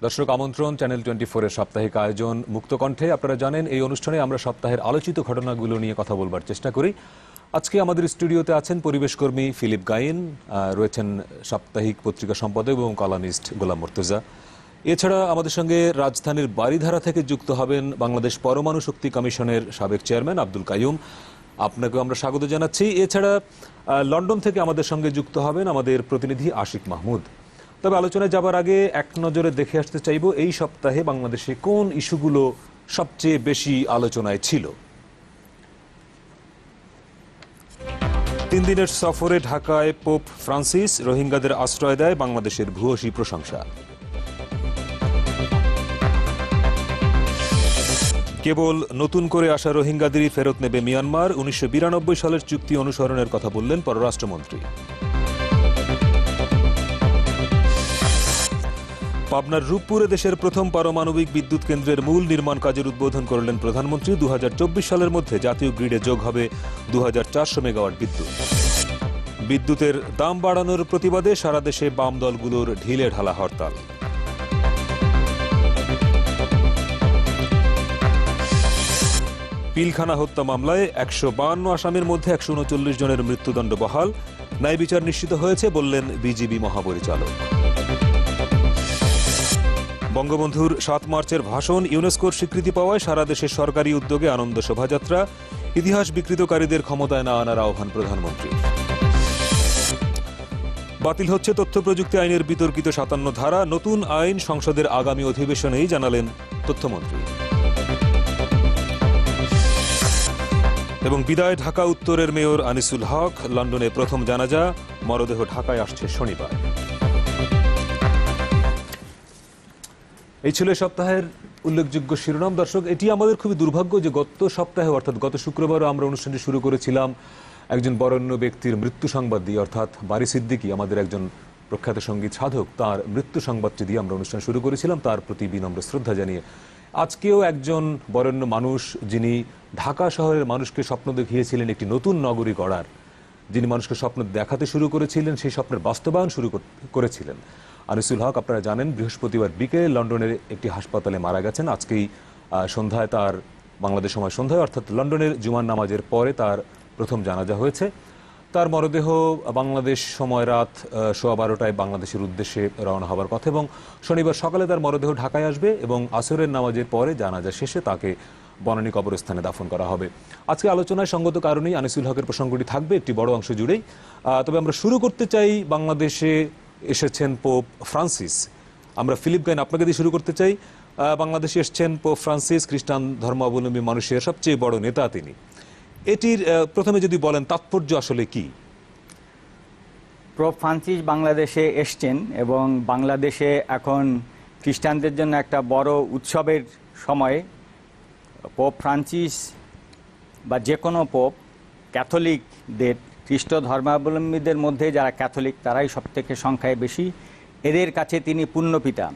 দর্শক আমন্ত্রণ চ্যানেল 24 এর সাপ্তাহিক আয়োজন মুক্তকণ্ঠে। আপনারা জানেন এই অনুষ্ঠানে আমরা সপ্তাহের আলোচিত ঘটনাগুলো নিয়ে কথা বলবার চেষ্টা করি। আজকে আমাদের স্টুডিওতে আছেন পরিবেশ কর্মী ফিলিপ গায়েন, রয়েছেন সাপ্তাহিক পত্রিকা সম্পাদক এবং কলামিস্ট গোলাম মুর্তজা। এছাড়া আমাদের সঙ্গে রাজধানীর বারিধারা থেকে যুক্ত হবেন বাংলাদেশ পরমাণু শক্তি কমিশনের সাবেক চেয়ারম্যান আব্দুল কাইয়ুম, আপনাকেও আমরা স্বাগত জানাচ্ছি। এছাড়া লন্ডন থেকে আমাদের সঙ্গে যুক্ত হবেন আমাদের প্রতিনিধি আশিক মাহমুদ। তবে আলোচনায় যাবার আগে এক নজরে দেখে আসতে চাইব এই সপ্তাহে বাংলাদেশে কোন ইস্যুগুলো সবচেয়ে বেশি আলোচনায় ছিল। 3 দিনের সফরে ঢাকায় পোপ ফ্রান্সিস, রোহিঙ্গাদের আশ্রয় দেয় বাংলাদেশের ভূয়সী প্রশংসা। কেবল নতুন করে আসা রোহিঙ্গাদেরই ফেরত নেবে মিয়ানমার, 1992 সালের চুক্তি অনুসরণের কথা বললেন পররাষ্ট্রমন্ত্রী। পাবনার রূপপুরে দেশের প্রথম পারমাণবিক বিদ্যুৎ কেন্দ্রের মূল নির্মাণ কাজের উদ্বোধন করলেন প্রধানমন্ত্রী। 2024 সালের মধ্যে জাতীয় গ্রিডে যোগ হবে 2400 মেগাওয়াট বিদ্যুৎ। বিদ্যুতের দাম বাড়ানোর প্রতিবাদে সারা দেশে বাম দলগুলোর ঢিলে ঢালা হরতাল। পিলখানা হত্যা মামলায় 152 আসামির মধ্যে 139 জনের মৃত্যুদণ্ড বহাল, ন্যায় বিচার নিশ্চিত হয়েছে বললেন বিজিবি মহাপরিচালক। বঙ্গবন্ধুর 7 মার্চের ভাষণ ইউনেস্কোর স্বীকৃতি পাওয়ায় সারা দেশে সরকারি উদ্যোগে আনন্দ শোভাযাত্রা, ইতিহাস বিকৃতকারীদের ক্ষমতায় না আনার আহ্বান প্রধানমন্ত্রীর। বাতিল হচ্ছে তথ্য প্রযুক্তি আইনের বিতর্কিত 57 ধারা, নতুন আইন সংসদের আগামী অধিবেশনেই জানালেন তথ্যমন্ত্রী। এবং বিদায় ঢাকা উত্তরের মেয়র আনিসুল হক, লন্ডনে প্রথম জানাজা, মরদেহ ঢাকায় আসছে শনিবার। এই ছিল সপ্তাহের উল্লেখযোগ্য শিরোনাম। দর্শক, এটি আমাদের খুবই দুর্ভাগ্য যে গত সপ্তাহে অর্থাৎ গত শুক্রবারও আমরা অনুষ্ঠানটি শুরু করেছিলাম একজন বরেণ্য ব্যক্তির মৃত্যু সংবাদ দিয়ে, অর্থাৎ বারী সিদ্দিকী, আমাদের একজন প্রখ্যাত সঙ্গীত সাধক, তার মৃত্যু সংবাদটি দিয়ে আমরা অনুষ্ঠান শুরু করেছিলাম, তার প্রতি বিনম্র শ্রদ্ধা জানিয়ে। আজকেও একজন বরেণ্য মানুষ, যিনি ঢাকা শহরের মানুষকে স্বপ্ন দেখিয়েছিলেন একটি নতুন নগরী গড়ার, যিনি মানুষকে স্বপ্ন দেখাতে শুরু করেছিলেন, সেই স্বপ্নের বাস্তবায়ন শুরু করেছিলেন, আনিসুল হক। আপনারা জানেন বৃহস্পতিবার বিকেলে লন্ডনের একটি হাসপাতালে মারা গেছেন। আজকেই সন্ধ্যায়, তার বাংলাদেশ সময় সন্ধ্যায় অর্থাৎ লন্ডনের জুমার নামাজের পরে তার প্রথম জানাজা হয়েছে। তার মরদেহ বাংলাদেশ সময় রাত 12:15টায় বাংলাদেশের উদ্দেশ্যে রওনা হবার কথা এবং শনিবার সকালে তার মরদেহ ঢাকায় আসবে এবং আসরের নামাজের পরে জানাজা শেষে তাকে বনানী কবরস্থানে দাফন করা হবে। আজকে আলোচনায় সঙ্গত কারণেই আনিসুল হকের প্রসঙ্গটি থাকবে একটি বড় অংশ জুড়েই। তবে আমরা শুরু করতে চাই, বাংলাদেশে এসেছেন পোপ ফ্রান্সিস। আমরা ফিলিপ গায়েন আপনাকে দিয়ে শুরু করতে চাই। বাংলাদেশে এসেছেন পোপ ফ্রান্সিস, খ্রিস্টান ধর্মাবলম্বী মানুষের সবচেয়ে বড় নেতা তিনি। এটির প্রথমে যদি বলেন তাৎপর্য আসলে কি? পোপ ফ্রান্সিস বাংলাদেশে এসছেন এবং বাংলাদেশে এখন খ্রিস্টানদের জন্য একটা বড় উৎসবের সময়। পোপ ফ্রান্সিস বা যে কোনো পোপ ক্যাথলিকদের, খ্রিস্ট ধর্মাবলম্বীদের মধ্যে যারা ক্যাথলিক তারাই সবথেকে সংখ্যায় বেশি, এদের কাছে তিনি পুণ্যপিতা।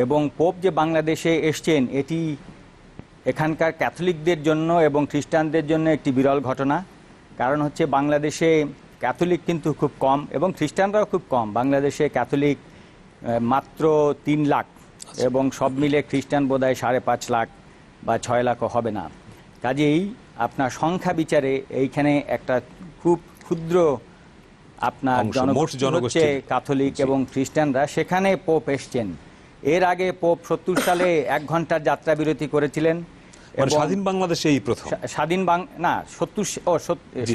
এবং পোপ যে বাংলাদেশে এসছেন এটি এখানকার ক্যাথলিকদের জন্য এবং খ্রিস্টানদের জন্য একটি বিরল ঘটনা। কারণ হচ্ছে বাংলাদেশে ক্যাথলিক কিন্তু খুব কম এবং খ্রিস্টানরাও খুব কম। বাংলাদেশে ক্যাথলিক মাত্র 3 লাখ এবং সব মিলে খ্রিস্টান বোধহয় 5.5 লাখ বা 6 লাখও হবে না। কাজেই আপনার সংখ্যা বিচারে এইখানে একটা খুব ক্ষুদ্র আপনার জনগোষ্ঠী ক্যাথলিক এবং খ্রিস্টানরা, সেখানে পোপ এসছেন। এর আগে পোপ 70 সালে 1 ঘন্টার যাত্রা বিরতি করেছিলেন। স্বাধীন বাংলাদেশে এই প্রথম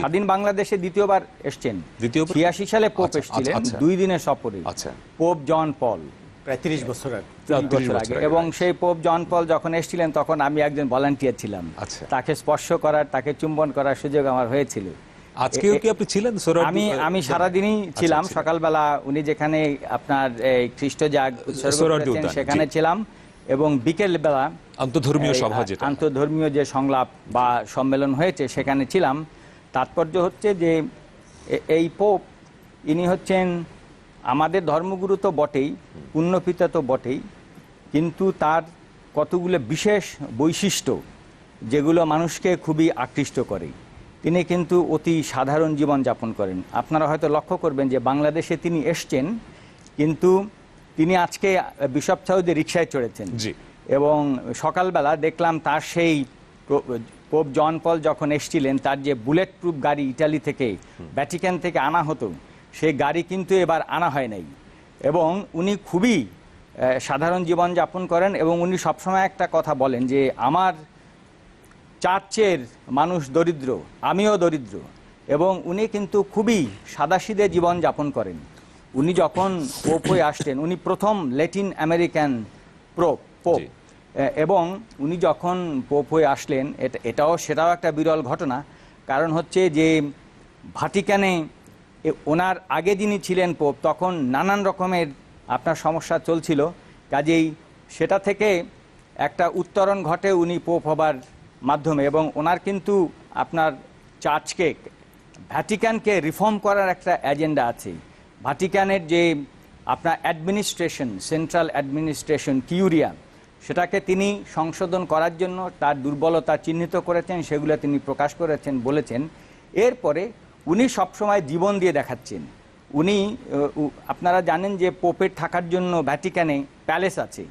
স্বাধীন বাংলাদেশে দ্বিতীয়বার এসছেন। 86 সালে পোপ এসেছিলেন 2 দিনের সফরে। পোপ জন পল প্রায় 30 বছর আগে। এবং সেই পোপ জন পল যখন এসেছিলেন তখন আমি একজন ভলান্টিয়ার ছিলাম। তাকে স্পর্শ করার, তাকে চুম্বন করার সুযোগ আমার হয়েছিল। আজকেও কি আপনি ছিলেন? আমি সারাদিনই ছিলাম। সকালবেলা উনি যেখানে আপনার খ্রিস্ট জাগ সেখানে ছিলাম এবং বিকেল বেলা আন্তঃধর্মীয় সভা, আন্তঃধর্মীয় যে সংলাপ বা সম্মেলন হয়েছে সেখানে ছিলাম। তাৎপর্য হচ্ছে যে এই পোপ ইনি হচ্ছেন আমাদের ধর্মগুরু তো বটেই, পুণ্যপিতা তো বটেই, কিন্তু তার কতগুলো বিশেষ বৈশিষ্ট্য যেগুলো মানুষকে খুবই আকৃষ্ট করে। তিনি কিন্তু অতি সাধারণ জীবন যাপন করেন। আপনারা হয়তো লক্ষ্য করবেন যে বাংলাদেশে তিনি এসছেন কিন্তু তিনি আজকে বিশপ সাউদি রিকশায় চড়েছেন জি। এবং সকালবেলা দেখলাম তার সেই পোপ জন পল যখন এসেছিলেন তার যে বুলেট প্রুফ গাড়ি ইটালি থেকে ভ্যাটিকান থেকে আনা হতো সেই গাড়ি কিন্তু এবার আনা হয় নাই। এবং উনি খুবই সাধারণ জীবনযাপন করেন এবং উনি সবসময় একটা কথা বলেন যে আমার চার্চের মানুষ দরিদ্র, আমিও দরিদ্র, এবং উনি কিন্তু খুবই সাদাসিধে জীবনযাপন করেন। উনি যখন পোপ হয়ে আসতেন, উনি প্রথম ল্যাটিন আমেরিকান পোপ, এবং উনি যখন পোপ হয়ে আসলেন সেটাও একটা বিরল ঘটনা। কারণ হচ্ছে যে ভাটিকানে ওনার আগে যিনি ছিলেন পোপ তখন নানান রকমের আপনার সমস্যা চলছিল, কাজেই সেটা থেকে একটা উত্তরণ ঘটে উনি পোপ হবার মাধ্যমে। এবং ওনার কিন্তু আপনার চার্চকে, ভ্যাটিকানকে রিফর্ম করার একটা এজেন্ডা আছে। ভাটিকানের যে আপনার অ্যাডমিনিস্ট্রেশন, সেন্ট্রাল অ্যাডমিনিস্ট্রেশন কিউরিয়া, সেটাকে তিনি সংশোধন করার জন্য তার দুর্বলতা চিহ্নিত করেছেন, সেগুলো তিনি প্রকাশ করেছেন, বলেছেন। এরপরে উনি সবসময় জীবন দিয়ে দেখাচ্ছেন। উনি আপনারা জানেন যে পোপের থাকার জন্য ভ্যাটিকানে প্যালেস আছে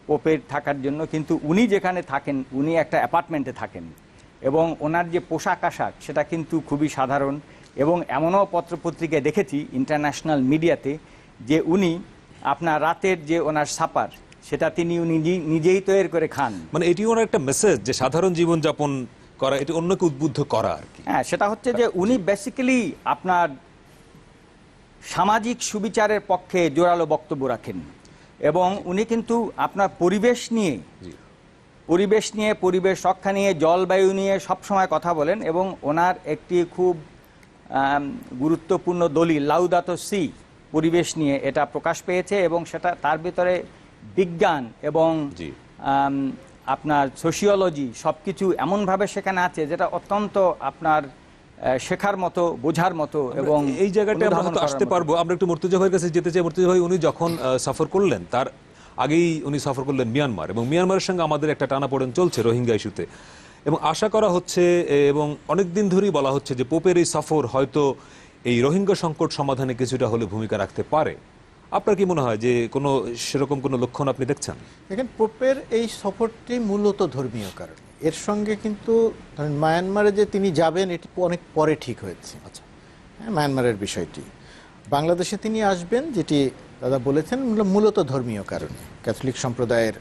পোপের থাকার জন্য, কিন্তু উনি যেখানে থাকেন উনি একটা অ্যাপার্টমেন্টে থাকেন এবং ওনার যে পোশাক আশাক সেটা কিন্তু খুবই সাধারণ। এবং এমনও পত্রপত্রিকায় দেখেছি ইন্টারন্যাশনাল মিডিয়াতে যে উনি আপনার রাতের যে ওনার সাপার সেটা তিনি নিজেই তৈরি করে খান। মানে এটি ওনার একটা মেসেজ যে সাধারণ জীবনযাপন করা, এটি অন্যকে উদ্বুদ্ধ করা আর কি। হ্যাঁ, সেটা হচ্ছে যে উনি বেসিক্যালি আপনার সামাজিক সুবিচারের পক্ষে জোরালো বক্তব্য রাখেন এবং উনি কিন্তু আপনার পরিবেশ নিয়ে, পরিবেশ রক্ষা নিয়ে, জলবায়ু নিয়ে সবসময় কথা বলেন। এবং ওনার একটি খুব গুরুত্বপূর্ণ দলিল লাউদাতো সি পরিবেশ নিয়ে, এটা প্রকাশ পেয়েছে এবং সেটা তার ভিতরে বিজ্ঞান এবং আপনার সোশিওলজি সবকিছু এমনভাবে সেখানে আছে যেটা অত্যন্ত আপনার শেখার মতো, বোঝার মতো। এবং এই জায়গাটা আমরা হয়তো আসতে পারবো। আমরা একটু মুর্তজা ভাইয়ের কাছে যেতে চাই। মুর্তজা ভাই, উনি যখন সফর করলেন তার আগেই উনি সফর করলেন মিয়ানমার, এবং মিয়ানমারের সঙ্গে আমাদের একটা টানাপোড়েন চলছে রোহিঙ্গা ইস্যুতে, এবং আশা করা হচ্ছে এবং অনেকদিন ধরেই বলা হচ্ছে যে পোপের এই সফর হয়তো এই রোহিঙ্গা সংকট সমাধানে কিছুটা হলে ভূমিকা রাখতে পারে। আপনার কি মনে হয় যে সেরকম কোনো লক্ষণ আপনি দেখছেন? দেখেন, পোপের এই সফরটি মূলত ধর্মীয় কারণ। এর সঙ্গে কিন্তু ধরেন মায়ানমারে যে তিনি যাবেন এটি অনেক পরে ঠিক হয়েছে। আচ্ছা, হ্যাঁ, মায়ানমারের বিষয়টি। বাংলাদেশে তিনি আসবেন যেটি দাদা বলেছেন মূলত ধর্মীয় কারণে। ক্যাথলিক সম্প্রদায়ের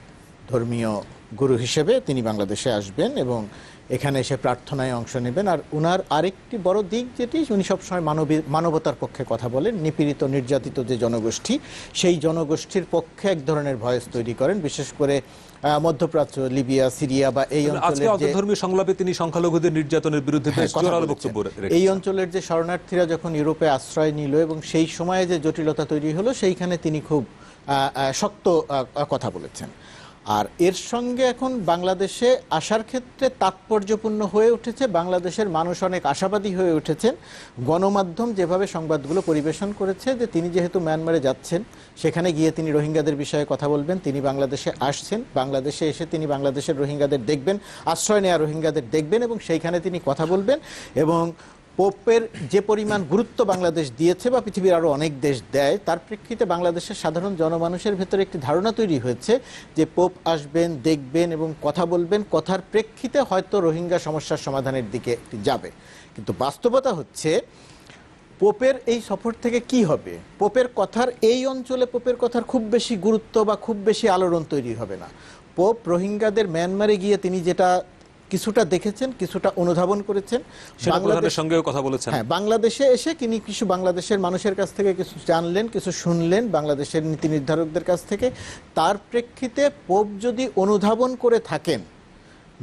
ধর্মীয় গুরু হিসেবে তিনি বাংলাদেশে আসবেন এবং এখানে এসে প্রার্থনায় অংশ নেবেন। আর উনার আরেকটি বড় দিক যেটি, উনি সবসময় মানবতার পক্ষে কথা বলেন। নিপীড়িত নির্যাতিত যে জনগোষ্ঠী, সেই জনগোষ্ঠীর পক্ষে এক ধরনের ভয়েস তৈরি করেন, বিশেষ করে মধ্যপ্রাচ্য, লিবিয়া, সিরিয়া বা এই অঞ্চলের ধর্মীয় সংলাপে তিনি সংখ্যালঘুদের নির্যাতনের বিরুদ্ধে এই অঞ্চলের যে শরণার্থীরা যখন ইউরোপে আশ্রয় নিল এবং সেই সময়ে যে জটিলতা তৈরি হলো, সেইখানে তিনি খুব শক্ত কথা বলেছেন। আর এর সঙ্গে এখন বাংলাদেশে আসার ক্ষেত্রে তাৎপর্যপূর্ণ হয়ে উঠেছে, বাংলাদেশের মানুষ অনেক আশাবাদী হয়ে উঠেছেন। গণমাধ্যম যেভাবে সংবাদগুলো পরিবেশন করেছে যে তিনি যেহেতু মিয়ানমারে যাচ্ছেন, সেখানে গিয়ে তিনি রোহিঙ্গাদের বিষয়ে কথা বলবেন, তিনি বাংলাদেশে আসছেন, বাংলাদেশে এসে তিনি বাংলাদেশের রোহিঙ্গাদের দেখবেন, আশ্রয় নেওয়া রোহিঙ্গাদের দেখবেন এবং সেইখানে তিনি কথা বলবেন। এবং পোপের যে পরিমাণ গুরুত্ব বাংলাদেশ দিয়েছে বা পৃথিবীর আরও অনেক দেশ দেয়, তার প্রেক্ষিতে বাংলাদেশের সাধারণ জনমানুষের ভেতরে একটি ধারণা তৈরি হয়েছে যে পোপ আসবেন, দেখবেন এবং কথা বলবেন, কথার প্রেক্ষিতে হয়তো রোহিঙ্গা সমস্যার সমাধানের দিকে যাবে। কিন্তু বাস্তবতা হচ্ছে পোপের এই সফর থেকে কি হবে? পোপের কথার এই অঞ্চলে পোপের কথার খুব বেশি গুরুত্ব বা খুব বেশি আলোড়ন তৈরি হবে না। পোপ রোহিঙ্গাদের মিয়ানমারে গিয়ে তিনি যেটা কিছুটা দেখেছেন, কিছুটা অনুধাবন করেছেন, বাংলাদেশের সঙ্গেও কথা বলেছেন। হ্যাঁ, বাংলাদেশে এসে তিনি কিছু বাংলাদেশের মানুষের কাছ থেকে কিছু জানলেন, কিছু শুনলেন বাংলাদেশের নীতি নির্ধারকদের কাছ থেকে। তার প্রেক্ষিতে পোপ যদি অনুধাবন করে থাকেন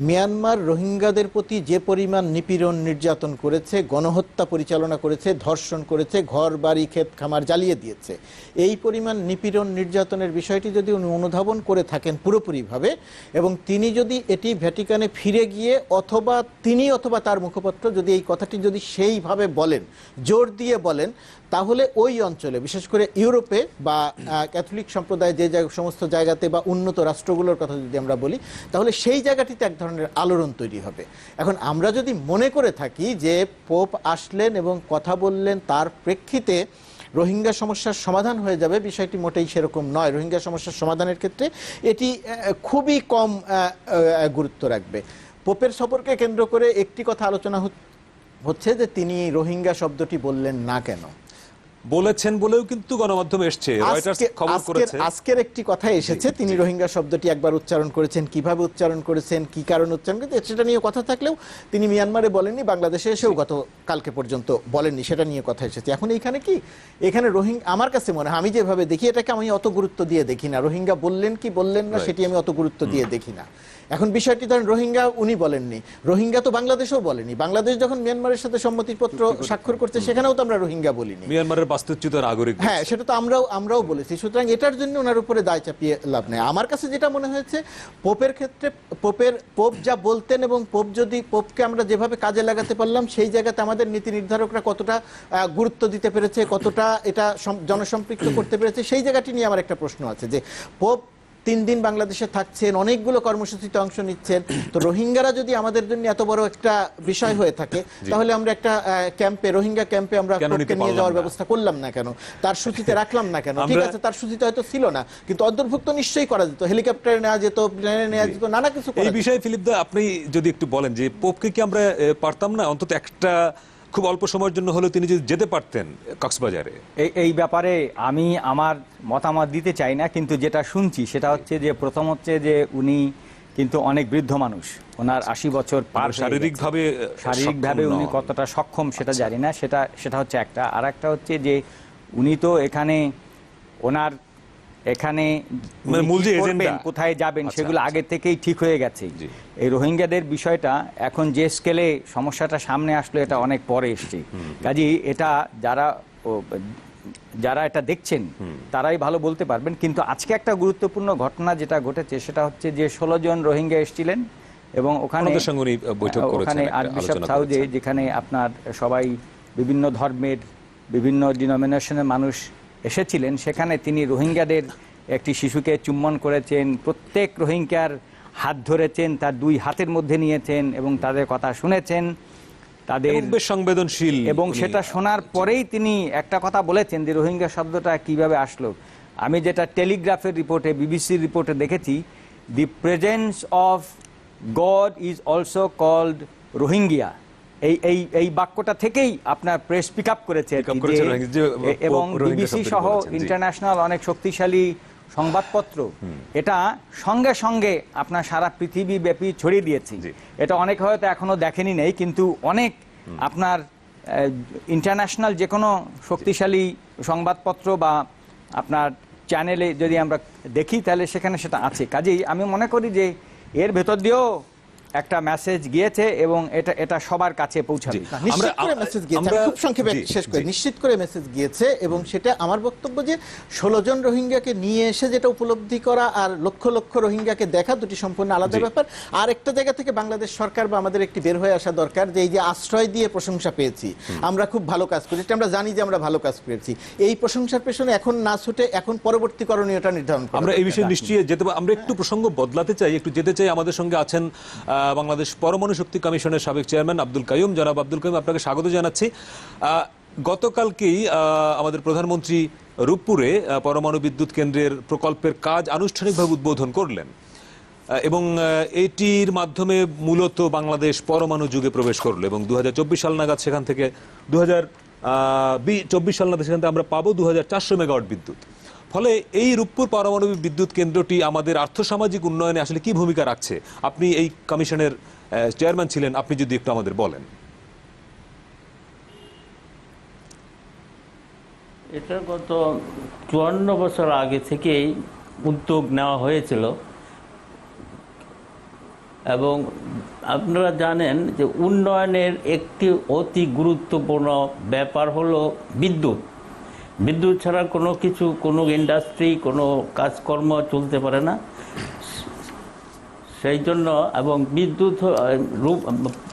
মিয়ানমার রোহিঙ্গাদের প্রতি যে পরিমাণ নিপীড়ন নির্যাতন করেছে, গণহত্যা পরিচালনা করেছে, ধর্ষণ করেছে, ঘর বাড়ি ক্ষেত খামার জ্বালিয়ে দিয়েছে, এই পরিমাণ নিপীড়ন নির্যাতনের বিষয়টি যদি উনি অনুধাবন করে থাকেন পুরোপুরিভাবে, এবং তিনি যদি এটি ভ্যাটিকানে ফিরে গিয়ে অথবা তিনি অথবা তার মুখপাত্র যদি এই কথাটি যদি সেইভাবে বলেন, জোর দিয়ে বলেন, তাহলে ওই অঞ্চলে বিশেষ করে ইউরোপে বা ক্যাথলিক সম্প্রদায় যে সমস্ত জায়গাতে বা উন্নত রাষ্ট্রগুলোর কথা যদি আমরা বলি, তাহলে সেই জায়গাটিতে এক ধরনের আলোড়ন তৈরি হবে। এখন আমরা যদি মনে করে থাকি যে পোপ আসলেন এবং কথা বললেন, তার প্রেক্ষিতে রোহিঙ্গা সমস্যার সমাধান হয়ে যাবে, বিষয়টি মোটেই সেরকম নয়। রোহিঙ্গা সমস্যার সমাধানের ক্ষেত্রে এটি খুবই কম গুরুত্ব রাখবে। পোপের সফরকে কেন্দ্র করে একটি কথা আলোচনা হচ্ছে যে তিনি রোহিঙ্গা শব্দটি বললেন না কেন। বলেছেন বলেও কিন্তু গণমাধ্যমে এসছে, রয়টার্স খবর করেছে। আজকের একটি কথা এসেছে, তিনি রোহিঙ্গা শব্দটি একবার উচ্চারণ করেছেন, কিভাবে উচ্চারণ করেছেন, কি কারণে উচ্চারণ করেছেন সেটা নিয়ে কথা থাকলেও তিনি মিয়ানমারে বলেননি, বাংলাদেশে এসেও গত কালকে পর্যন্ত বলেননি, সেটা নিয়ে কথা এসেছে। এখন এইখানে কি, এখানে রোহিঙ্গা আমার কাছে মনে হয়, আমি যেভাবে দেখি এটাকে আমি অত গুরুত্ব দিয়ে দেখি না। রোহিঙ্গা বললেন কি বললেন না সেটি আমি অত গুরুত্ব দিয়ে দেখি না। এখন বিষয়টি ধরেন রোহিঙ্গা উনি বলেননি, রোহিঙ্গা তো বাংলাদেশেও বলেনি। বাংলাদেশ যখন মিয়ানমারের সাথে সম্মতিপত্র স্বাক্ষর করছে সেখানেও তো আমরা রোহিঙ্গা বলিনি। মিয়ানমারের বাস্তুচ্যুত নাগরিক, হ্যাঁ, সেটা তো আমরাও বলেছি। সুতরাং এটার জন্য ওনার উপরে দায় চাপিয়ে লাভ নেই। আমার কাছে যেটা মনে হয়েছে, পোপের ক্ষেত্রে পোপ যা বলতেন এবং পোপকে আমরা যেভাবে কাজে লাগাতে পারলাম, সেই জায়গাতে আমাদের নীতি নির্ধারকরা কতটা গুরুত্ব দিতে পেরেছে, কতটা এটা জনসম্পৃক্ত করতে পেরেছে, সেই জায়গাটি নিয়ে আমার একটা প্রশ্ন আছে। যে পোপ 3 দিন বাংলাদেশে থাকছেন, অনেকগুলো কর্মসূচিতে অংশ নিচ্ছেন, তো রোহিঙ্গারা যদি আমাদের জন্য এত বড় একটা বিষয় হয়ে থাকে, তাহলে আমরা একটা রোহিঙ্গা ক্যাম্পে আমরা নিয়ে যাওয়ার ব্যবস্থা করলাম না কেন, তার সূচিতে রাখলাম না কেন? ঠিক আছে, তার সূচিতে হয়তো ছিল না, কিন্তু অন্তর্ভুক্ত নিশ্চয়ই করা যেত, হেলিকপ্টারে নেওয়া যেত, প্লেনে নেওয়া যেত, নানা কিছু। এই বিষয়ে ফিলিপ দা, আপনি যদি একটু বলেন যে পোপকে কি আমরা পারতাম না অন্তত একটা খুব অল্প সময়ের জন্য হলেও তিনি যদি যেতে পারতেন কক্সবাজারে? এই ব্যাপারে আমি আমার মতামত দিতে চাই না, কিন্তু যেটা শুনছি সেটা হচ্ছে যে প্রথম হচ্ছে যে উনি কিন্তু অনেক বৃদ্ধ মানুষ, ওনার 80 বছর পার, শারীরিকভাবে উনি কতটা সক্ষম সেটা জানি না, সেটা হচ্ছে একটা। আর একটা হচ্ছে যে উনি তো ওনার এখানে কোথায় যাবেন সেগুলো আগে থেকেই ঠিক হয়ে গেছে। এই রোহিঙ্গাদের বিষয়টা এখন যে স্কেলে সমস্যাটা সামনে আসলো এটা অনেক পরে এসছে। কাজেই এটা যারা এটা দেখছেন তারাই ভালো বলতে পারবেন। কিন্তু আজকে একটা গুরুত্বপূর্ণ ঘটনা যেটা ঘটেছে সেটা হচ্ছে যে 16 জন রোহিঙ্গা এসেছিলেন এবং ওখানে আর্চবিশপ সাউদে, যেখানে আপনার সবাই বিভিন্ন ধর্মের বিভিন্ন ডিনোমিনেশনের মানুষ এসেছিলেন, সেখানে তিনি রোহিঙ্গাদের একটি শিশুকে চুম্বন করেছেন, প্রত্যেক রোহিঙ্গার হাত ধরেছেন, তার 2 হাতের মধ্যে নিয়েছেন এবং তাদের কথা শুনেছেন, তাদের সংবেদনশীল। এবং সেটা শোনার পরেই তিনি একটা কথা বলেছেন যে রোহিঙ্গা শব্দটা কিভাবে আসলো। আমি যেটা টেলিগ্রাফের রিপোর্টে, বিবিসির রিপোর্টে দেখেছি, the presence of God is also called Rohingya. এই বাক্যটা থেকেই আপনার প্রেস পিক আপ করেছে এবং বিবিসি সহ ইন্টারন্যাশনাল অনেক শক্তিশালী সংবাদপত্র এটা সঙ্গে সঙ্গে আপনার সারা পৃথিবী ব্যাপী ছড়িয়ে দিয়েছে। এটা অনেক হয়তো এখনো দেখেনি নেই, কিন্তু অনেক আপনার ইন্টারন্যাশনাল যে কোনো শক্তিশালী সংবাদপত্র বা আপনার চ্যানেলে যদি আমরা দেখি তাহলে সেখানে সেটা আছে। কাজেই আমি মনে করি যে এর ভেতর দিয়েও একটা মেসেজ গিয়েছে এবং এটা সবার কাছে পৌঁছাবে। নিশ্চিত করে মেসেজ গিয়েছে এবং সেটা আমার বক্তব্য যে 16 জন রোহিঙ্গাকে নিয়ে এসে যেটা উপলব্ধি করা আর লক্ষ লক্ষ রোহিঙ্গাকে দেখা দুটি সম্পূর্ণ আলাদা ব্যাপার। আর একটা জায়গা থেকে বাংলাদেশ সরকার বা আমাদের একটি বের হয়ে আসা দরকার যে এই যে আশ্রয় দিয়ে প্রশংসা পেয়েছি, আমরা খুব ভালো কাজ করেছি, আমরা জানি যে আমরা ভালো কাজ করেছি, এই প্রশংসার পেছনে এখন না ছুটে এখন পরবর্তী করণীয়টা নির্ধারণ করা। আমরা এই বিষয়ে নিশ্চয়ই যেতে, আমরা একটু প্রসঙ্গ বদলাতে চাই, একটু যেতে চাই। আমাদের সঙ্গে আছেন বাংলাদেশ পরমাণু শক্তি কমিশনের সাবেক চেয়ারম্যান আব্দুল কাইয়ুম। জনাব আব্দুল কাইয়ুম, আপনাকে স্বাগত জানাচ্ছি। গতকালকেই আমাদের প্রধানমন্ত্রী রূপপুরে পরমাণু বিদ্যুৎ কেন্দ্রের প্রকল্পের কাজ আনুষ্ঠানিকভাবে উদ্বোধন করলেন এবং এটির মাধ্যমে মূলত বাংলাদেশ পরমাণু যুগে প্রবেশ করলো এবং 2024 সাল নাগাদ সেখান থেকে 2024 সাল নাগাদ সেখান থেকে আমরা পাবো 2400 মেগাওয়াট বিদ্যুৎ। ফলে এই রূপপুর পারমাণবিক বিদ্যুৎ কেন্দ্রটি আমাদের আর্থসামাজিক উন্নয়নে আসলে কি ভূমিকা রাখছে? আপনি এই কমিশনের চেয়ারম্যান ছিলেন, আপনি যদি একটু আমাদের বলেন। এটা গত 54 বছর আগে থেকেই উদ্যোগ নেওয়া হয়েছিল এবং আপনারা জানেন যে উন্নয়নের একটি অতি গুরুত্বপূর্ণ ব্যাপার হলো বিদ্যুৎ। বিদ্যুৎ ছাড়া কোনো ইন্ডাস্ট্রি, কোনো কাজকর্ম চলতে পারে না। সেই জন্য এবং বিদ্যুৎ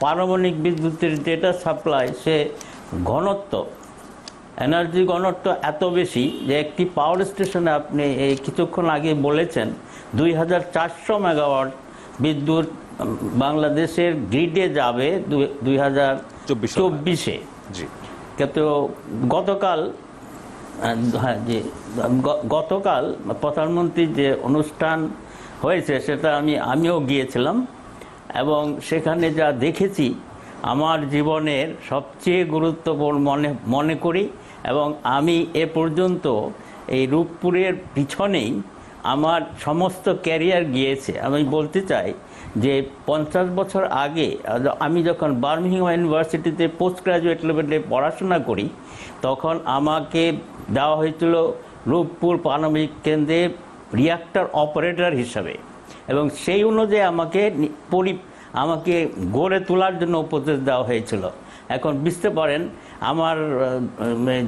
পারমাণবিক বিদ্যুতের যেটা সাপ্লাই, সে ঘনত্ব, এনার্জি ঘনত্ব এত বেশি যে একটি পাওয়ার স্টেশনে আপনি এই কিছুক্ষণ আগে বলেছেন 2400 মেগাওয়াট বিদ্যুৎ বাংলাদেশের গ্রিডে যাবে 2024-এ। কিন্তু গতকাল হ্যাঁ জি, গতকাল প্রধানমন্ত্রীর যে অনুষ্ঠান হয়েছে সেটা আমিও গিয়েছিলাম, এবং সেখানে যা দেখেছি আমার জীবনের সবচেয়ে গুরুত্বপূর্ণ মনে করি। এবং আমি এ পর্যন্ত এই রূপপুরের পিছনেই আমার সমস্ত ক্যারিয়ার গিয়েছে। আমি বলতে চাই যে 50 বছর আগে আমি যখন বার্মিংহাম ইউনিভার্সিটিতে পোস্ট গ্রাজুয়েট লেভেলে পড়াশোনা করি, তখন আমাকে দেওয়া হয়েছিল রূপপুর পারমাণবিক কেন্দ্রে রিঅ্যাক্টর অপারেটর হিসাবে, এবং সেই অনুযায়ী আমাকে গড়ে তোলার জন্য উপদেশ দেওয়া হয়েছিল। এখন বুঝতে পারেন আমার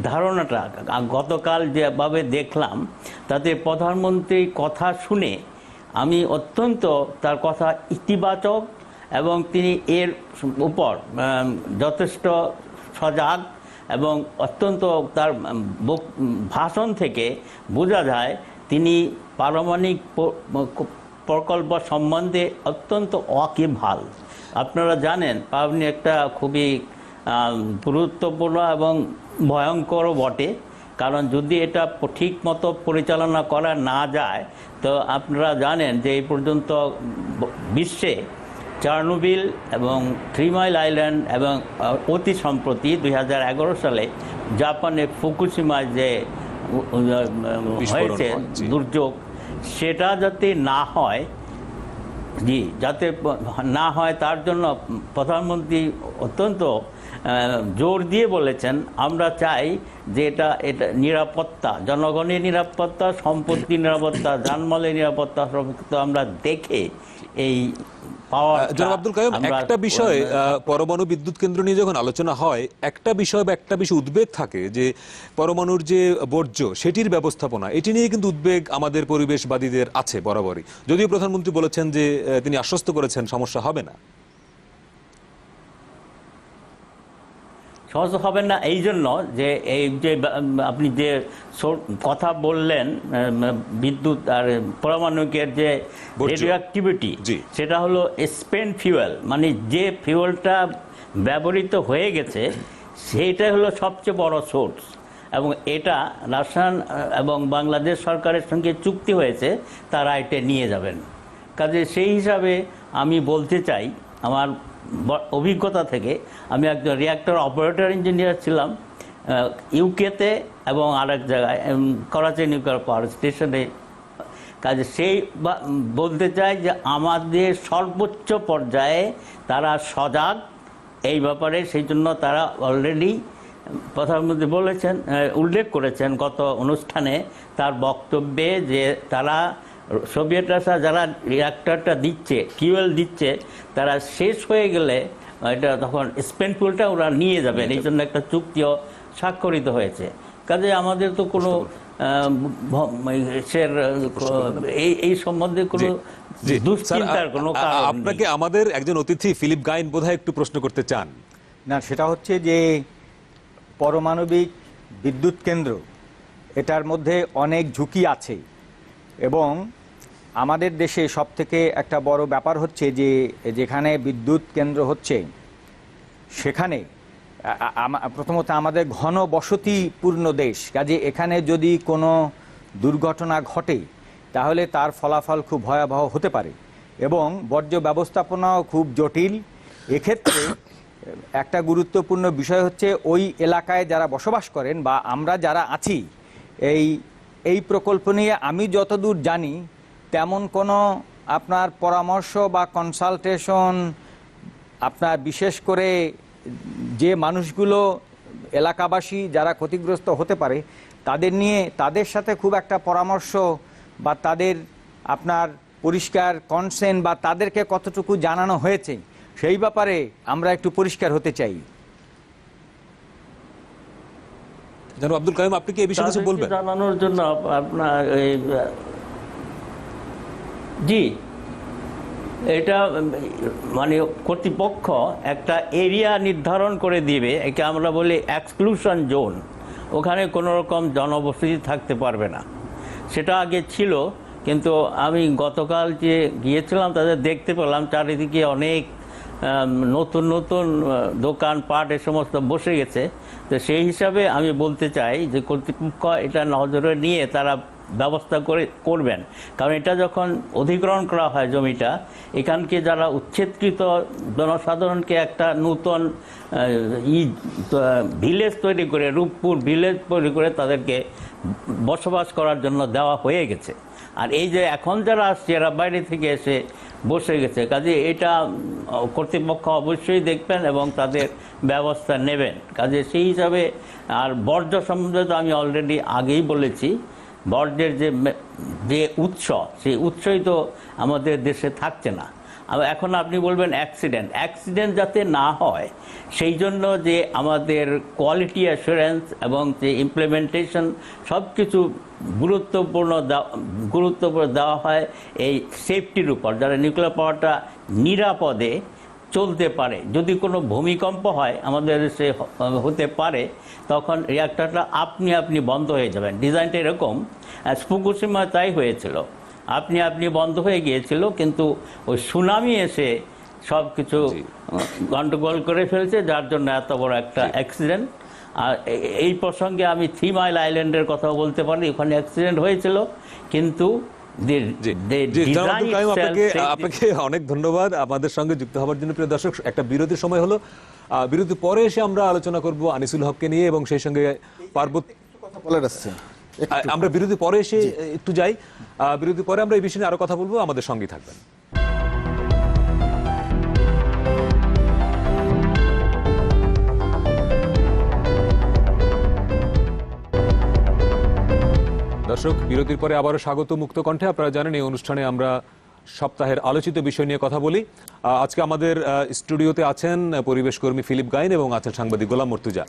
ধারণাটা, গতকাল যেভাবে দেখলাম তাতে প্রধানমন্ত্রীর কথা শুনে আমি অত্যন্ত তার কথা ইতিবাচক, এবং তিনি এর উপর যথেষ্ট সজাগ, এবং অত্যন্ত তার ভাষণ থেকে বোঝা যায় তিনি পারমাণবিক প্রকল্প সম্বন্ধে অত্যন্ত ওয়াকিবহাল। আপনারা জানেন পারমাণবিক একটা খুবই গুরুত্বপূর্ণ এবং ভয়ঙ্করও বটে, কারণ যদি এটা ঠিক মতো পরিচালনা করা না যায় তো আপনারা জানেন যে এই পর্যন্ত বিশ্বে চার্নোবিল এবং 3 মাইল আইল্যান্ড এবং অতি সম্প্রতি 2011 সালে জাপানে ফুকুশিমায় যে হয়েছে দুর্যোগ, সেটা যাতে না হয়, যাতে না হয় তার জন্য প্রধানমন্ত্রী অত্যন্ত জোর দিয়ে বলেছেন আমরা চাই যে এটা নিরাপত্তা, জনগণের নিরাপত্তা, সম্পত্তির নিরাপত্তা, জানমালের নিরাপত্তা আমরা দেখে এই জনাব আব্দুল কাইয়ুম, একটা বিষয় পরমাণু বিদ্যুৎ কেন্দ্র নিয়ে যখন আলোচনা হয়, একটা বিষয় উদ্বেগ থাকে যে পরমাণুর যে বর্জ্য সেটির ব্যবস্থাপনা, এটি নিয়ে কিন্তু উদ্বেগ আমাদের পরিবেশবাদীদের আছে বরাবরই, যদিও প্রধানমন্ত্রী বলেছেন যে তিনি আশ্বস্ত করেছেন সমস্যা হবে না। সহজ হবে না এই জন্য যে এই যে আপনি যে কথা বললেন বিদ্যুৎ আর পরমাণুকের যে রেডিও অ্যাক্টিভিটি, সেটা হলো স্পেন্ট ফিউয়েল, মানে যে ফিউয়েলটা ব্যবহৃত হয়ে গেছে সেইটা হলো সবচেয়ে বড় সোর্স, এবং এটা রাশিয়ান এবং বাংলাদেশ সরকারের সঙ্গে চুক্তি হয়েছে, তারা এটা নিয়ে যাবেন। কাজে সেই হিসাবে আমি বলতে চাই আমার অভিজ্ঞতা থেকে, আমি একজন রিঅ্যাক্টর অপারেটর ইঞ্জিনিয়ার ছিলাম ইউকেতে এবং আরেক জায়গায় করাচি নিউক্লিয়ার পাওয়ার স্টেশনে। কাজে সেই বলতে চাই যে আমাদের সর্বোচ্চ পর্যায়ে তারা সজাগ এই ব্যাপারে, সেই জন্য তারা অলরেডি প্রধানমন্ত্রী বলেছেন, উল্লেখ করেছেন গত অনুষ্ঠানে তার বক্তব্যে যে তারা সোভিয়েত রাশিয়া যারা রিঅ্যাক্টরটা দিচ্ছে, ফিউয়েল দিচ্ছে, তারা শেষ হয়ে গেলে এটা তখন স্পেন্ট ফুয়েলটা ওরা নিয়ে যাবেন, এই জন্য একটা চুক্তিও স্বাক্ষরিত হয়েছে। কাজে আমাদের তো কোনো এই সম্বন্ধে কোনো দুশ্চিন্তার কোনো কারণ নেই। আপনাকে আমাদের একজন অতিথি ফিলিপ গাইন বোধহয় একটু প্রশ্ন করতে চান। না, সেটা হচ্ছে যে পারমাণবিক বিদ্যুৎ কেন্দ্র, এটার মধ্যে অনেক ঝুঁকি আছে, এবং আমাদের দেশে সবথেকে একটা বড় ব্যাপার হচ্ছে যে যেখানে বিদ্যুৎ কেন্দ্র হচ্ছে সেখানে প্রথমত আমাদের ঘন বসতিপূর্ণ দেশ, কাজে এখানে যদি কোনো দুর্ঘটনা ঘটে তাহলে তার ফলাফল খুব ভয়াবহ হতে পারে, এবং বর্জ্য ব্যবস্থাপনাও খুব জটিল। এক্ষেত্রে একটা গুরুত্বপূর্ণ বিষয় হচ্ছে ওই এলাকায় যারা বসবাস করেন বা আমরা যারা আছি, এই প্রকল্প নিয়ে আমি যতদূর জানি তেমন কোনো আপনার পরামর্শ বা কনসালটেশন, আপনার বিশেষ করে যে মানুষগুলো এলাকাবাসী যারা ক্ষতিগ্রস্ত হতে পারে তাদের নিয়ে, তাদের সাথে খুব একটা পরামর্শ বা তাদের আপনার পরিষ্কার কনসেন্ট বা তাদেরকে কতটুকু জানানো হয়েছে সেই ব্যাপারে আমরা একটু পরিষ্কার হতে চাই। জনাব আব্দুল কাইয়ুম, আপনি কি এই বিষয়ে কিছু বলবেন? জানানোর জন্য আপনার জি, এটা মানে কর্তৃপক্ষ একটা এরিয়া নির্ধারণ করে দিবে, একে আমরা বলি এক্সক্লুশন জোন। ওখানে কোনো রকম জনবসতি থাকতে পারবে না, সেটা আগে ছিল, কিন্তু আমি গতকাল যে গিয়েছিলাম তাদের দেখতে পেলাম চারিদিকে অনেক নতুন নতুন দোকানপাট এ সমস্ত বসে গেছে। তো সেই হিসাবে আমি বলতে চাই যে কর্তৃপক্ষ এটা নজরে নিয়ে তারা ব্যবস্থা করবেন, কারণ এটা যখন অধিগ্রহণ করা হয় জমিটা, এখানকে যারা উচ্ছেদকৃত জনসাধারণকে একটা নূতন ভিলেজ তৈরি করে, রূপপুর ভিলেজ তৈরি করে তাদেরকে বসবাস করার জন্য দেওয়া হয়ে গেছে। আর এই যে এখন যারা আসছে এরা বাইরে থেকে এসে বসে গেছে, কাজে এটা কর্তৃপক্ষ অবশ্যই দেখবেন এবং তাদের ব্যবস্থা নেবেন। কাজে সেই হিসাবে আর বর্জ্য সম্বন্ধে তো আমি অলরেডি আগেই বলেছি, বর্জ্যের যে উৎস, সেই উৎসই তো আমাদের দেশে থাকছে না। এখন আপনি বলবেন অ্যাক্সিডেন্ট যাতে না হয় সেই জন্য যে আমাদের কোয়ালিটি অ্যাসুরেন্স এবং যে ইমপ্লিমেন্টেশন সব কিছু গুরুত্বপূর্ণ দেওয়া হয় এই সেফটির উপর, যারা নিউক্লিয়ার পাওয়ারটা নিরাপদে চলতে পারে। যদি কোনো ভূমিকম্প হয় আমাদের দেশে হতে পারে, তখন রিঅ্যাক্টরটা আপনি বন্ধ হয়ে যাবেন। ডিজাইনটা এরকম, ফুকুশিমা তাই হয়েছিল, আপনি বন্ধ হয়ে গিয়েছিল, কিন্তু ওই সুনামি এসে সব কিছু গন্ডগোল করে ফেলছে, যার জন্য এত বড় একটা অ্যাক্সিডেন্ট। আর এই প্রসঙ্গে আমি 3 মাইল আইল্যান্ডের কথাও বলতে পারি, ওখানে অ্যাক্সিডেন্ট হয়েছিল, কিন্তু আপনাকে অনেক ধন্যবাদ আমাদের সঙ্গে যুক্ত হওয়ার জন্য। প্রিয় দর্শক, একটা বিরতির সময় হলো, বিরতির পরে এসে আমরা আলোচনা করব আনিসুল হককে নিয়ে এবং সেই সঙ্গে পার্বত্য কথা বলে রাখছে। আমরা বিরতির পরে এসে একটু যাই, বিরতির পরে আমরা এই বিষয়ে নিয়ে আরো কথা বলবো, আমাদের সঙ্গেই থাকবেন। দর্শক, বিরতির পরে আবারও স্বাগত মুক্ত কণ্ঠে। আপনারা জানেন এই অনুষ্ঠানে আমরা সপ্তাহের আলোচিত বিষয় নিয়ে কথা বলি। আজকে আমাদের স্টুডিওতে আছেন পরিবেশ কর্মী ফিলিপ গাইন এবং আছেন সাংবাদিক গোলাম মর্তুজা।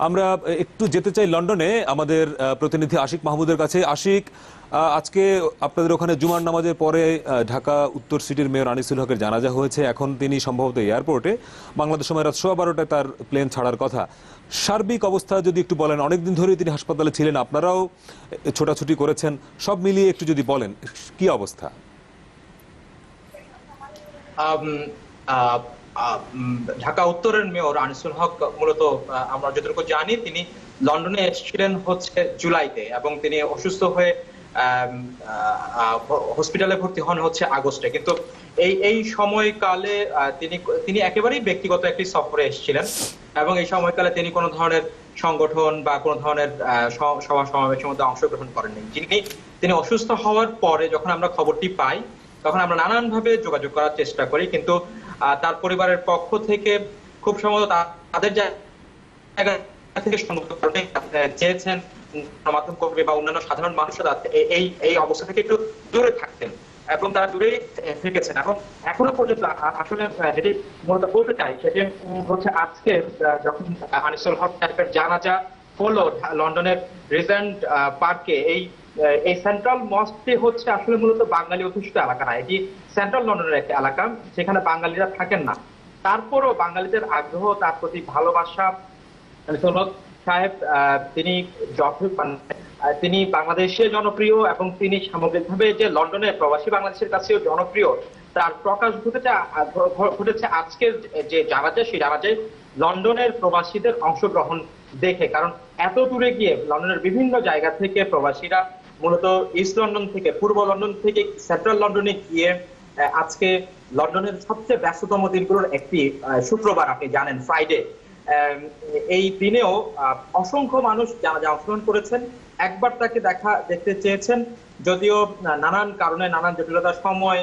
আমরা একটু যেতে চাই লন্ডনে আমাদের প্রতিনিধি আশিক মাহমুদের কাছে। আশিক, আজকে আপনাদের ওখানে জুমার নামাজের পরে ঢাকা উত্তর সিটির মেয়র আনিসুল হকের জানাজা হয়েছে। এখন তিনি সম্ভবত এয়ারপোর্টে, বাংলাদেশ সময় রাত 12:15টায় তার প্লেন ছাড়ার কথা। সার্বিক অবস্থা যদি একটু বলেন, অনেকদিন ধরেই তিনি হাসপাতালে ছিলেন, আপনারাও ছোটাছুটি করেছেন, সব মিলিয়ে একটু যদি বলেন কি অবস্থা? ঢাকা উত্তরের মেয়র আনিসুল হক মূলত আমরা যতটুকু জানি তিনি লন্ডনে এসেছিলেন হচ্ছে জুলাইতে, এবং তিনি অসুস্থ হয়ে হসপিটালে ভর্তি হন হচ্ছে আগস্টে। কিন্তু এই সময়কালে তিনি একেবারেই ব্যক্তিগত একটি সফরে এসেছিলেন, এবং এই সময়কালে তিনি কোনো ধরনের সংগঠন বা কোনো ধরনের সভা সমাবেশের মধ্যে অংশগ্রহণ করেননি। তিনি অসুস্থ হওয়ার পরে যখন আমরা খবরটি পাই, তখন আমরা নানানভাবে যোগাযোগ করার চেষ্টা করি, কিন্তু তার পরিবারের পক্ষ থেকে খুব সম্ভবত তাদের জায়গা থেকে চেয়েছেন গণমাধ্যম কর্মী বা অন্যান্য সাধারণ মানুষরা এই অবস্থা থেকে একটু দূরে থাকতেন, এবং তারা দূরেই থেকেছেন। এবং এখনো পর্যন্ত আসলে যেটি মূলত বলতে চাই সেটি হচ্ছে আজকে যখন আনিসুল হক সাহেবের জানাজা হলো লন্ডনের রিজেন্ট পার্কে, এই সেন্ট্রাল মস্কটি হচ্ছে আসলে মূলত বাঙালি অধ্যুষিত এলাকা না, এটি সেন্ট্রাল লন্ডনের একটা এলাকা, সেখানে বাঙালিরা থাকেন না। তারপরও বাঙালিদের আগ্রহ, তার প্রতি ভালোবাসা, আনিসুল হক সাহেব তিনি বাংলাদেশে জনপ্রিয়, এবং তিনি সামগ্রিকভাবে যে লন্ডনের প্রবাসী বাংলাদেশের কাছেও জনপ্রিয়, তার প্রকাশ ঘটেছে আজকের যে জানাজা, সেই জানাজায় লন্ডনের প্রবাসীদের অংশগ্রহণ দেখে। কারণ এত দূরে গিয়ে লন্ডনের বিভিন্ন জায়গা থেকে প্রবাসীরা মূলত ইস্ট লন্ডন থেকে, পূর্ব লন্ডন থেকে সেন্ট্রাল লন্ডনে গিয়ে আজকে লন্ডনের সবচেয়ে ব্যস্ততম দিনগুলোর একটি শুক্রবার, আপনি জানেন ফ্রাইডে, এই দিনেও অসংখ্য মানুষ জানাজা অংশগ্রহণ করেছেন, একবার তাকে দেখতে চেয়েছেন, যদিও নানান কারণে, নানান জটিলতার সময়,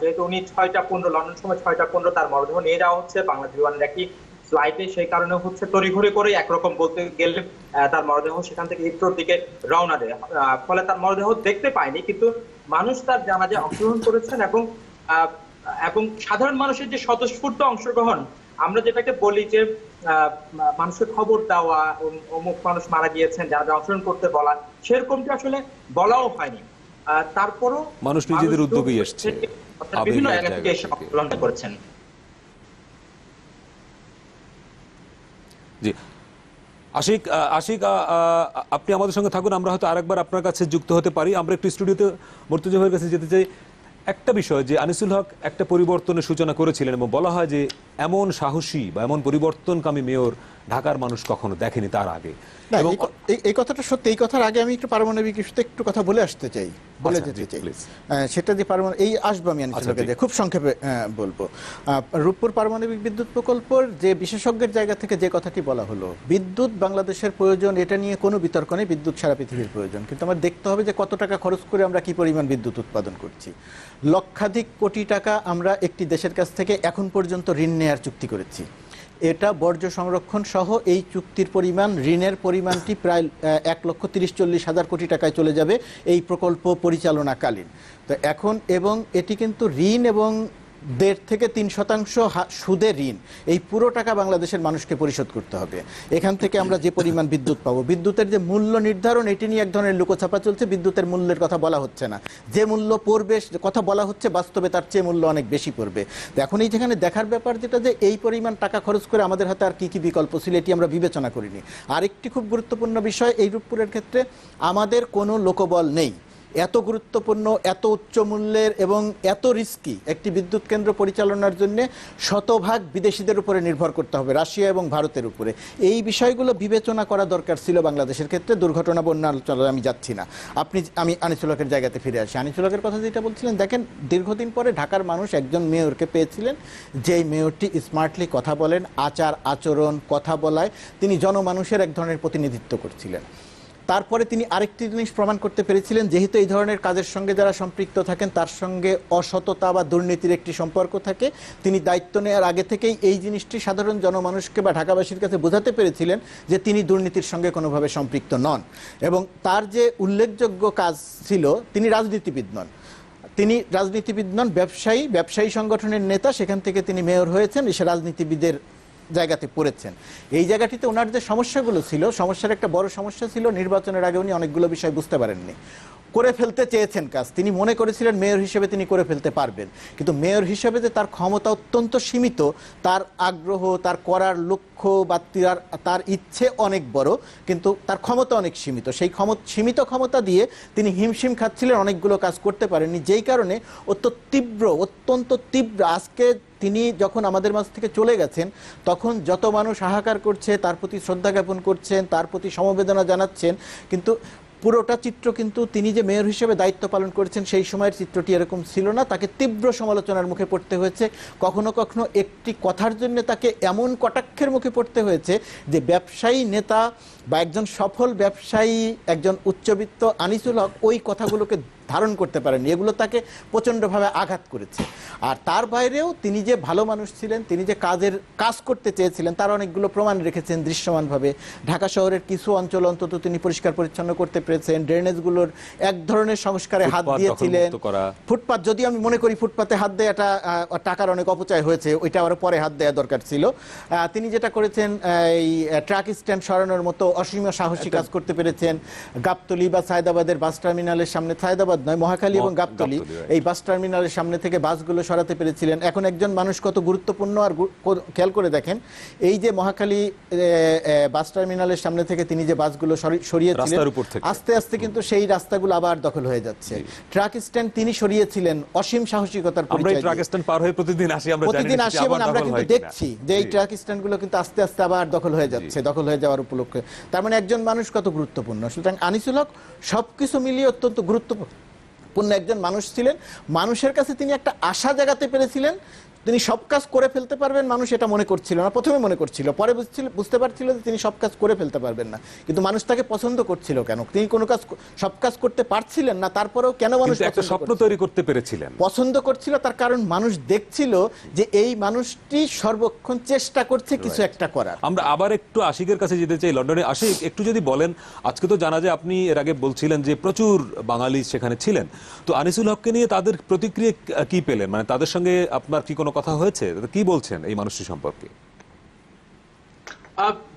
যেহেতু উনি 6টা 15 লন্ডন সময় 6টা 15 তার মরদেহ নিয়ে যাওয়া হচ্ছে বাংলাদেশ বিমানের একটি ফ্লাইটে, সেই কারণে হচ্ছে তড়িঘড়ি করে একরকম বলতে গেলে তার মরদেহ সেখান থেকে হিথ্রোর দিকে রওনা দেয়, ফলে তার মরদেহ দেখতে পায়নি, কিন্তু মানুষ তার জানাজায় অংশগ্রহণ করেছেন। এবং সাধারণ মানুষের যে স্বতঃস্ফূর্ত অংশগ্রহণ, আমরা যেটাকে বলি যে মানুষের খবর দেওয়া, অমুক মানুষ মারা গিয়েছেন, যারা অংশগ্রহণ করতে বলা, সেরকমটি আসলে বলাও হয়নি। তারপরও মানুষ নিজেদের উদ্যোগেই এসেছে, বিভিন্ন জায়গা থেকে এসে অংশগ্রহণ করেছেন। জি আশিক, আপনি আমাদের সঙ্গে থাকুন, আমরা হয়তো আরেকবার আপনার কাছে যুক্ত হতে পারি। আমরা একটু স্টুডিওতে মর্তুজা ভাইয়ের কাছে যেতে চাই। একটা বিষয় যে আনিসুল হক একটা পরিবর্তনের সূচনা করেছিলেন এবং বলা হয় যে এমন সাহসী বা এমন পরিবর্তনকামী মেয়র ঢাকার মানুষ কখনো দেখেনি তার আগে। না, এবং এই কথাটা সত্যি। এই কথার আগে আমি একটু পারমাণবিক ইস্যুতে একটু কথা বলে আসতে চাই, বলে আচ্ছা, যেতে চাই। please. সেটা যে এই আসবো আমি আনিসুলকে দিয়ে খুব সংক্ষেপে বলবো। রূপপুর পারমাণবিক বিদ্যুৎ প্রকল্পর যে বিশেষজ্ঞের জায়গা থেকে যে কথাটি বলা হলো, বিদ্যুৎ বাংলাদেশের প্রয়োজন, এটা নিয়ে কোনো বিতর্ক নেই, বিদ্যুৎ সারা পৃথিবীর প্রয়োজন। কিন্তু আমার দেখতে হবে যে কত টাকা খরচ করে আমরা কি পরিমাণ বিদ্যুৎ উৎপাদন করছি। লক্ষাধিক কোটি টাকা আমরা একটি দেশের কাছ থেকে এখন পর্যন্ত ঋণ নেয়ার চুক্তি করেছি। এটা বর্জ্য সংরক্ষণ সহ এই চুক্তির পরিমাণ, ঋণের পরিমাণটি প্রায় 1,30,40,000 কোটি টাকায় চলে যাবে এই প্রকল্প পরিচালনাকালীন। তো এখন এবং এটি কিন্তু ঋণ এবং 1.5 থেকে 3% সুদে ঋণ, এই পুরো টাকা বাংলাদেশের মানুষকে পরিশোধ করতে হবে। এখান থেকে আমরা যে পরিমাণ বিদ্যুৎ পাবো, বিদ্যুতের যে মূল্য নির্ধারণ, এটি নিয়ে এক ধরনের লুকোছাপা চলছে। বিদ্যুতের মূল্যের কথা বলা হচ্ছে না, যে মূল্য পড়বে কথা বলা হচ্ছে, বাস্তবে তার চেয়ে মূল্য অনেক বেশি পড়বে। তো এখন এই যেখানে দেখার ব্যাপার যেটা, যে এই পরিমাণ টাকা খরচ করে আমাদের হাতে আর কি কি বিকল্প ছিল, এটি আমরা বিবেচনা করিনি। আরেকটি খুব গুরুত্বপূর্ণ বিষয়, এই রূপপুরের ক্ষেত্রে আমাদের কোনো লোকবল নেই। এত গুরুত্বপূর্ণ, এত উচ্চ মূল্যের এবং এত রিস্কি একটি বিদ্যুৎ কেন্দ্র পরিচালনার জন্য শতভাগ বিদেশিদের উপরে নির্ভর করতে হবে, রাশিয়া এবং ভারতের উপরে। এই বিষয়গুলো বিবেচনা করা দরকার ছিল বাংলাদেশের ক্ষেত্রে। দুর্ঘটনা বন্যা আলোচনায় আমি যাচ্ছি না। আমি আনিসুল হকের জায়গাতে ফিরে আসি। আনিসুল হকের কথা যেটা বলছিলেন, দেখেন দীর্ঘদিন পরে ঢাকার মানুষ একজন মেয়রকে পেয়েছিলেন, যেই মেয়রটি স্মার্টলি কথা বলেন, আচার আচরণ, কথা বলায় তিনি জনমানুষের এক ধরনের প্রতিনিধিত্ব করছিলেন। তারপরে তিনি আরেকটি জিনিস প্রমাণ করতে পেরেছিলেন, যেহেতু এই ধরনের কাজের সঙ্গে যারা সম্পৃক্ত থাকেন তার সঙ্গে অসততা বা দুর্নীতির একটি সম্পর্ক থাকে। তিনি দায়িত্ব নেওয়ার আগে থেকেই এই জিনিসটি সাধারণ জনমানুষকে বা ঢাকাবাসীর কাছে বোঝাতে পেরেছিলেন যে তিনি দুর্নীতির সঙ্গে কোনোভাবে সম্পৃক্ত নন। এবং তার যে উল্লেখযোগ্য কাজ ছিল, তিনি রাজনীতিবিদ নন, তিনি রাজনীতিবিদ নন, ব্যবসায়ী সংগঠনের নেতা। সেখান থেকে তিনি মেয়র হয়েছেন, এসে রাজনীতিবিদের জায়গাতে পড়েছেন। এই জায়গাটিতে ওনার যে সমস্যাগুলো ছিল, সমস্যার একটা বড় সমস্যা ছিল নির্বাচনের আগে উনি অনেকগুলো বিষয় বুঝতে পারেননি, করে ফেলতে চেয়েছেন কাজ। তিনি মনে করেছিলেন মেয়র হিসেবে তিনি করে ফেলতে পারবেন, কিন্তু মেয়র হিসেবে যে তার ক্ষমতা অত্যন্ত সীমিত, তার আগ্রহ, তার করার লক্ষ্য বা তার ইচ্ছে অনেক বড়, কিন্তু তার ক্ষমতা অনেক সীমিত। সেই সীমিত ক্ষমতা দিয়ে তিনি হিমশিম খাচ্ছিলেন, অনেকগুলো কাজ করতে পারেননি। যেই কারণে অত্যন্ত তীব্র আজকে তিনি যখন আমাদের মাঝ থেকে চলে গেছেন, তখন যত মানুষ হাহাকার করছে, তার প্রতি শ্রদ্ধা জ্ঞাপন করছেন, তার প্রতি সমবেদনা জানাচ্ছেন, কিন্তু পুরোটা চিত্র কিন্তু তিনি যে মেয়র হিসেবে দায়িত্ব পালন করেছেন সেই সময়ের চিত্রটি এরকম ছিল না। তাকে তীব্র সমালোচনার মুখে পড়তে হয়েছে, কখনো কখনো একটি কথার জন্য তাকে এমন কটাক্ষের মুখে পড়তে হয়েছে যে ব্যবসায়ী নেতা বা একজন সফল ব্যবসায়ী, একজন উচ্চবিত্ত আনিসুল হক ওই কথাগুলোকে ধারণ করতে পারেননি। এগুলো তাকে প্রচণ্ডভাবে আঘাত করেছে। আর তার বাইরেও তিনি যে ভালো মানুষ ছিলেন, তিনি যে কাজ করতে চেয়েছিলেন, তার অনেকগুলো প্রমাণ রেখেছেন দৃশ্যমানভাবে। ঢাকা শহরের কিছু অঞ্চল অন্তত তিনি পরিষ্কার পরিচ্ছন্ন করতে পেরেছেন, ড্রেনেজগুলোর এক ধরনের সংস্কারে হাত দিয়েছিলেন। ফুটপাত, যদি আমি মনে করি ফুটপাতে হাত দেয় এটা টাকার অনেক অপচয় হয়েছে, ওইটা আবার পরে হাত দেওয়া দরকার ছিল। তিনি যেটা করেছেন, এই ট্রাক স্ট্যান্ড সরানোর মতো অসীম সাহসী কাজ করতে পেরেছেন। গাবতলী বা সায়দাবাদের বাস টার্মিনালের সামনে, সায়দাবাদ নয়, মহাখালী এবং গাবতলী, এই বাস টার্মিনালের সামনে থেকে বাসগুলো সরাতে পেরেছিলেন। এখন একজন মানুষ কত গুরুত্বপূর্ণ, আর খেয়াল করে দেখেন, এই যে মহাখালী বাস টার্মিনালের সামনে থেকে তিনি যে বাসগুলো সরিয়েছিলেন, আস্তে আস্তে কিন্তু সেই রাস্তাগুলো আবার দখল হয়ে যাচ্ছে। ট্রাক স্ট্যান্ড তিনি সরিয়েছিলেন অসীম সাহসিকতার পরিচয় দিয়ে। প্রতিদিন আসি এবং আমরা কিন্তু দেখছি যে এই ট্রাক স্ট্যান্ডগুলো কিন্তু আস্তে আস্তে আবার দখল হয়ে যাচ্ছে, দখল হয়ে যাওয়ার উপলক্ষে। তার মানে একজন মানুষ কত গুরুত্বপূর্ণ। সুতরাং আনিসুল হক সবকিছু মিলিয়ে অত্যন্ত গুরুত্বপূর্ণ একজন মানুষ ছিলেন। মানুষের কাছে তিনি একটা আশা জাগাতে পেরেছিলেন, তিনি সব কাজ করে ফেলতে পারবেন। মানুষ এটা মনে করছিল না, প্রথমে মনে করছিল, পরে বুঝতে পারছিল যে তিনি সব কাজ করে ফেলতে পারবেন না। কিন্তু মানুষ তাকে পছন্দ করছিল কেন? তিনি কোনো কাজ সব কাজ করতে পারছিলেন না, তারপরেও কেন মানুষ একটা স্বপ্ন তৈরি করতে পেরেছিলেন, পছন্দ করছিল? তার কারণ মানুষ দেখছিল যে এই মানুষটি সর্বক্ষণ চেষ্টা করছে কিছু একটা করার। আমরা আবার একটু আশিকের কাছে যেতে চাই, লন্ডনে। আশিক, একটু যদি বলেন, আজকে তো জানা যায় আপনি এর আগে বলছিলেন যে প্রচুর বাঙালি সেখানে ছিলেন, তো আনিসুল হককে নিয়ে তাদের প্রতিক্রিয়া কি পেলেন? মানে তাদের সঙ্গে আপনার কি কোনো কথা হয়েছে? কি বলছেন এই মানুষটি সম্পর্কে?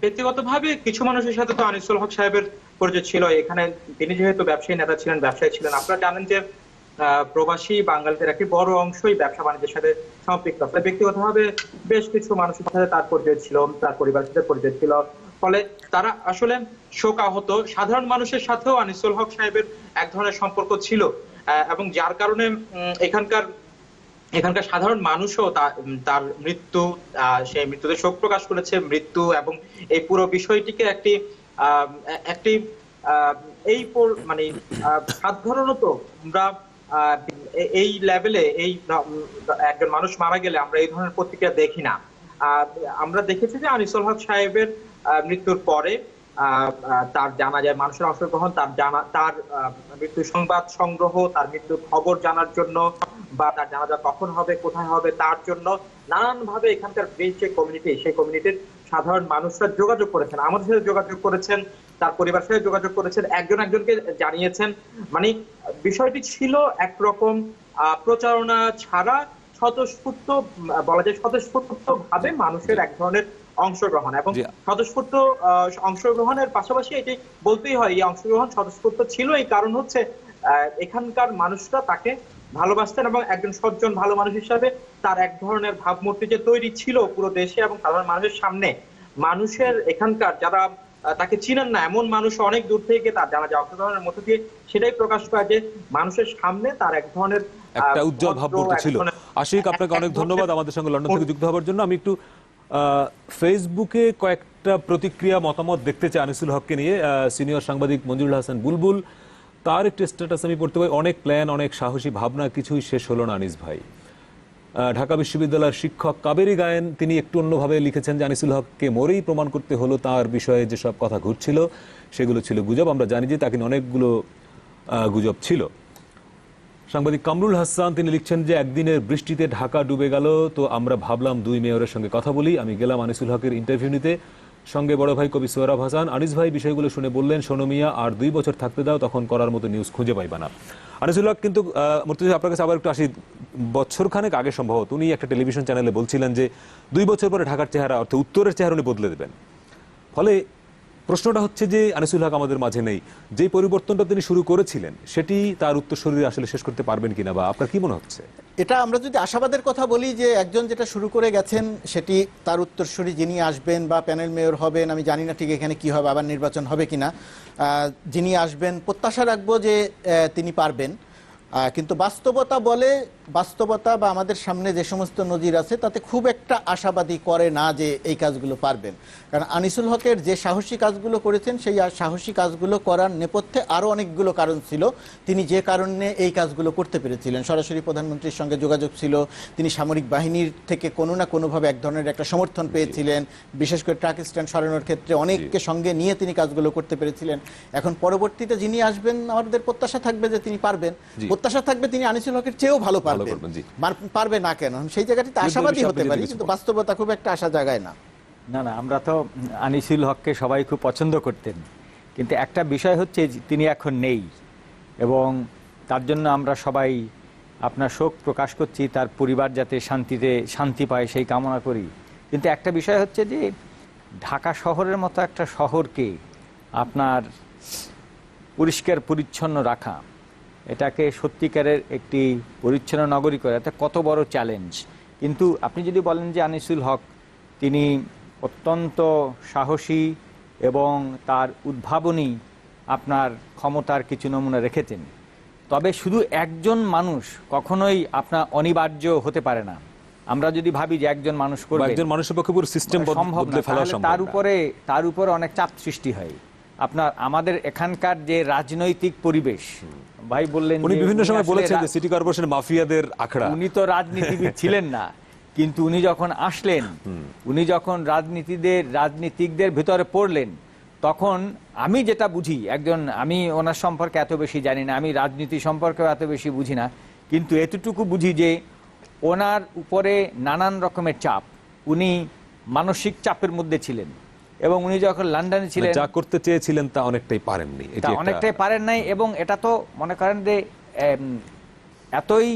ব্যক্তিগতভাবে কিছু মানুষের সাথে তো আনিসুল হক সাহেবের পরিচয় ছিল। এখানে তিনি যেহেতু ব্যবসায়ী নেতা ছিলেন, ব্যবসায়ী ছিলেন, আপনারা জানেন যে প্রবাসী বাঙালিদের একটি বড় অংশই ব্যবসা বাণিজ্যের সাথে সম্পৃক্ত। ব্যক্তিগতভাবে বেশ কিছু মানুষের সাথে তার পরিচয় ছিল, তার পরিবারের সাথে পরিচয় ছিল, ফলে তারা আসলে শোকাহত। সাধারণ মানুষের সাথেও আনিসুল হক সাহেবের এক ধরনের সম্পর্ক ছিল। এবং যার কারণে এখানকার সাধারণ মানুষও তার মৃত্যু, সেই মৃত্যুতে শোক প্রকাশ করেছে। মৃত্যু এবং এই পুরো বিষয়টিকে একটি মানে সাধারণত আমরা এই লেভেলে একজন মানুষ মারা গেলে আমরা এই ধরনের প্রতিক্রিয়া দেখি না। আমরা দেখেছি যে আনিসুল হক সাহেবের মৃত্যুর পরে তার জানাজায় মানুষের অংশগ্রহণ, তার মৃত্যু সংবাদ সংগ্রহ, তার মৃত্যুর খবর জানার জন্য বা তার জানাজা কখন হবে, কোথায় হবে তার জন্য নানান ভাবে এখানকার যে কমিউনিটি, সেই কমিউনিটির সাধারণ মানুষরা যোগাযোগ করেছেন, আমাদের সাথে যোগাযোগ করেছেন, তার পরিবারের সাথে যোগাযোগ করেছেন, একজন একজনকে জানিয়েছেন। মানে বিষয়টি ছিল একরকম প্রচারণা ছাড়া স্বতঃস্ফূর্ত, বলা যায় স্বতঃস্ফূর্ত ভাবে মানুষের এক ধরনের অংশগ্রহণ, এবং স্বতঃস্ফূর্ত অংশগ্রহণের পাশাপাশি এটি বলতেই হয় এই অংশগ্রহণ স্বতঃস্ফূর্ত ছিল। এই কারণ হচ্ছে এখানকার মানুষরা তাকে ভালোবাসতেন এবং একজন সজ্জন ভালো মানুষ হিসাবে তার এক ধরনের ভাবমূর্তি যে তৈরি ছিল পুরো দেশে এবং সাধারণ মানুষের সামনে। মানুষের এখানকার যারা তাকে চিনেন না এমন মানুষ অনেক দূর থেকে তার জানাজা অংশগ্রহণের মধ্য দিয়ে সেটাই প্রকাশ পায় যে মানুষের সামনে তার এক ধরনের একটা উজ্জ্বল ভাবমূর্তি ছিল। আশিক, আপনাকে অনেক ধন্যবাদ আমাদের সঙ্গে লন্ডন থেকে যুক্ত হওয়ার জন্য। আমি একটু ফেসবুকে কয়েকটা প্রতিক্রিয়া মতামত দেখতে চাই আনিসুল হককে নিয়ে। সিনিয়র সাংবাদিক মঞ্জুরুল হাসান বুলবুল, তার একটি স্ট্যাটাস আমি পড়তে পাই, অনেক প্ল্যান, অনেক সাহসী ভাবনা, কিছুই শেষ হলো না আনিস ভাই। ঢাকা বিশ্ববিদ্যালয়ের শিক্ষক কাবেরী গায়েন, তিনি একটু অন্যভাবে লিখেছেন যে আনিসুল হককে মরেই প্রমাণ করতে হলো তার বিষয়ে যেসব কথা ঘুরছিল সেগুলো ছিল গুজব। আমরা জানি যে তাকে অনেকগুলো গুজব ছিল। সাংবাদিক কামরুল হাসান, তিনি লিখছেন যে একদিনের বৃষ্টিতে ঢাকা ডুবে গেল, তো আমরা ভাবলাম দুই মেয়রের সঙ্গে কথা বলি। আমি গেলাম আনিসুল হকের ইন্টারভিউ নিতে, সঙ্গে বড় ভাই কবি সোহরাব হাসান। আনিস ভাই বিষয়গুলো শুনে বললেন, শোনো মিয়া, আর 2 বছর থাকতে দাও, তখন করার মতো নিউজ খুঁজে পাইবা না। আনিসুল হক কিন্তু মুর্তজা, আপনার কাছে আবার একটু আসি, বছরখানেক আগে সম্ভবত উনি একটা টেলিভিশন চ্যানেলে বলছিলেন যে 2 বছর পরে ঢাকার চেহারা, অর্থাৎ উত্তরের চেহারা উনি বদলে দেবেন। ফলে প্রশ্নটা হচ্ছে যে আনিসুল হক আমাদের মাঝে নেই, যে পরিবর্তনটা তিনি শুরু করেছিলেন সেটি তার উত্তরসূরি আসলে শেষ করতে পারবেন কিনা, বা আপনার কি মনে হচ্ছে? এটা আমরা যদি আশাবাদের কথা বলি যে একজন যেটা শুরু করে গেছেন সেটি তার উত্তরসূরি যিনি আসবেন বা প্যানেল মেয়র হবেন, আমি জানি না ঠিক এখানে কি হবে, আবার নির্বাচন হবে কিনা, যিনি আসবেন প্রত্যাশা রাখবো যে তিনি পারবেন। কিন্তু বাস্তবতা বা আমাদের সামনে যে সমস্ত নজির আছে তাতে খুব একটা আশাবাদী করে না যে এই কাজগুলো পারবেন। কারণ আনিসুল হকের যে সাহসী কাজগুলো করেছেন সেই সাহসী কাজগুলো করার নেপথ্যে আরও অনেকগুলো কারণ ছিল। তিনি যে কারণে এই কাজগুলো করতে পেরেছিলেন, সরাসরি প্রধানমন্ত্রীর সঙ্গে যোগাযোগ ছিল, তিনি সামরিক বাহিনীর থেকে কোনো না কোনোভাবে এক ধরনের একটা সমর্থন পেয়েছিলেন, বিশেষ করে ট্রাক স্ট্যান্ড সরানোর ক্ষেত্রে অনেককে সঙ্গে নিয়ে তিনি কাজগুলো করতে পেরেছিলেন। এখন পরবর্তীতে যিনি আসবেন আমাদের প্রত্যাশা থাকবে যে তিনি পারবেন, প্রত্যাশা থাকবে তিনি আনিসুল হকের চেয়েও ভালো পারবে না কেন, সেই জায়গাটিতে আশাবাদী হতে পারি, কিন্তু বাস্তবতা খুব একটা আশা জায়গায় না। না, আমরা তো আনিসুল হককে সবাই খুব পছন্দ করতেন, কিন্তু একটা বিষয় হচ্ছে তিনি এখন নেই এবং তার জন্য আমরা সবাই আপনার শোক প্রকাশ করছি, তার পরিবার যাতে শান্তি পায় সেই কামনা করি। কিন্তু একটা বিষয় হচ্ছে যে ঢাকা শহরের মতো একটা শহরকে আপনার পরিষ্কার পরিচ্ছন্ন রাখা, এটাকে সত্যিকারের একটি পরিচ্ছন্ন নগরী করা, এটা কত বড় চ্যালেঞ্জ। কিন্তু আপনি যদি বলেন যে আনিসুল হক তিনি অত্যন্ত সাহসী এবং তার উদ্ভাবনী আপনার ক্ষমতার কিছু নমুনা রেখেছেন, তবে শুধু একজন মানুষ কখনোই আপনার অনিবার্য হতে পারে না। আমরা যদি ভাবি যে একজন মানুষ করবে, একজন মানুষের পক্ষে পুরো সিস্টেম বদলে ফেলা সম্ভব, তার উপরে অনেক চাপ সৃষ্টি হয়। আপনার আমাদের এখানকার যে রাজনৈতিক পরিবেশ, ভাই বললেন উনি বিভিন্ন সময় বলেছেন যে সিটি কর্পোরেশন মাফিয়াদের আখড়া। উনি তো রাজনীতিবিদ ছিলেন না, কিন্তু উনি যখন আসলেন, উনি যখন রাজনীতিকদের ভিতরে পড়লেন, তখন আমি যেটা বুঝি, আমি ওনার সম্পর্কে এত বেশি জানি না, আমি রাজনীতি সম্পর্কেও এত বেশি বুঝি না, কিন্তু এতটুকু বুঝি যে ওনার উপরে নানান রকমের চাপ, উনি মানসিক চাপের মধ্যে ছিলেন এবং উনি যখন লন্ডনে ছিলেন যা করতে চেয়েছিলেন তা অনেকটাই পারেন নাই। এবং এটা তো মনে করেন যে এতই